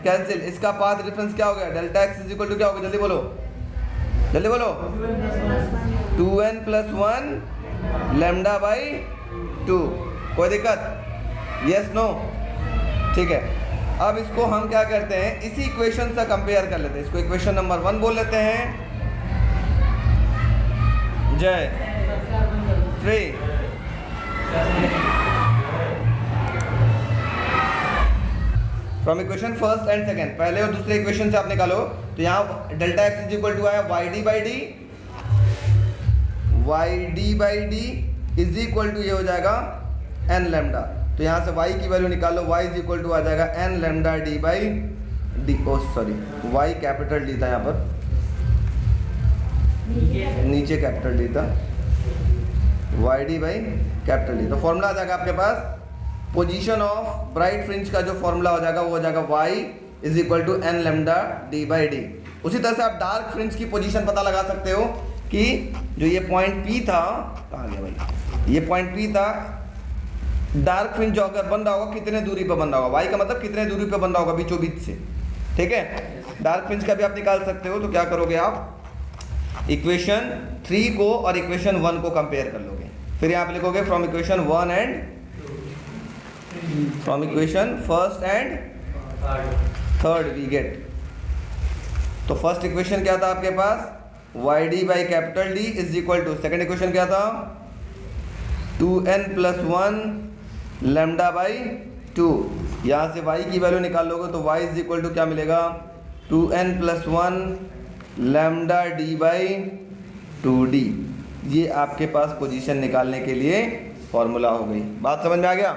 कैंसिल, इसका पाथ डिफरेंस क्या हो गया, delta x is equal to क्या होगा, जल्दी बोलो 2n + 1 λ/2। कोई दिक्कत, यस नो। ठीक है, अब इसको हम क्या करते हैं, इसी इक्वेशन से कंपेयर कर लेते हैं, इसको इक्वेशन नंबर 1 बोल लेते हैं। जय 3 from equation first and second, पहले और दूसरे इक्वेशन से आप निकालो। तो यहाँ delta x is equal to आया yd/d इज इक्वल टू ये हो जाएगा n लैम्डा। तो यहाँ से y की वैल्यू निकालो, y इज इक्वल टू आ जाएगा n लैम्डा d/d, ओ सॉरी y कैपिटल D था यहाँ पर, नीचे कैपिटल D था, yd/कैपिटल D। तो फॉर्मूला आ जाएगा आपके पास, पोजीशन ऑफ ब्राइट फ्रिंज का जो फॉर्मूला हो जाएगा वो हो जाएगा y is equal to n lambda d/d। उसी तरह से आप डार्क फ्रिंज की पोजीशन पता लगा सकते हो कि जो ये पॉइंट P था, कहाँ गया भाई, ये पॉइंट P था, डार्क फ्रिंज जो अगर बन रहा होगा कितने दूरी पर बन रहा होगा, y का मतलब कितने दूरी पर बन रहा होगा बीचों बीच से। ठीक है, डार्क फ्रिंज का भी आप निकाल सकते हो। तो क्या करोगे आप, इक्वेशन 3 को और इक्वेशन 1 को कंपेयर कर लोगे, फिर यहाँ पे लिखोगे from equation 1 and from equation first and third we get. तो फर्स्ट इक्वेशन क्या था आपके पास, yd/कैपिटल D is equal to, second equation क्या था 2n + 1 λ/2। यहाँ से y की वैल्यू निकाल लोगे तो y इज इक्वल टू क्या मिलेगा 2n + 1 λd/2d। ये आपके पास पोजीशन निकालने के लिए फॉर्मूला हो गई। बात समझ में आ गया।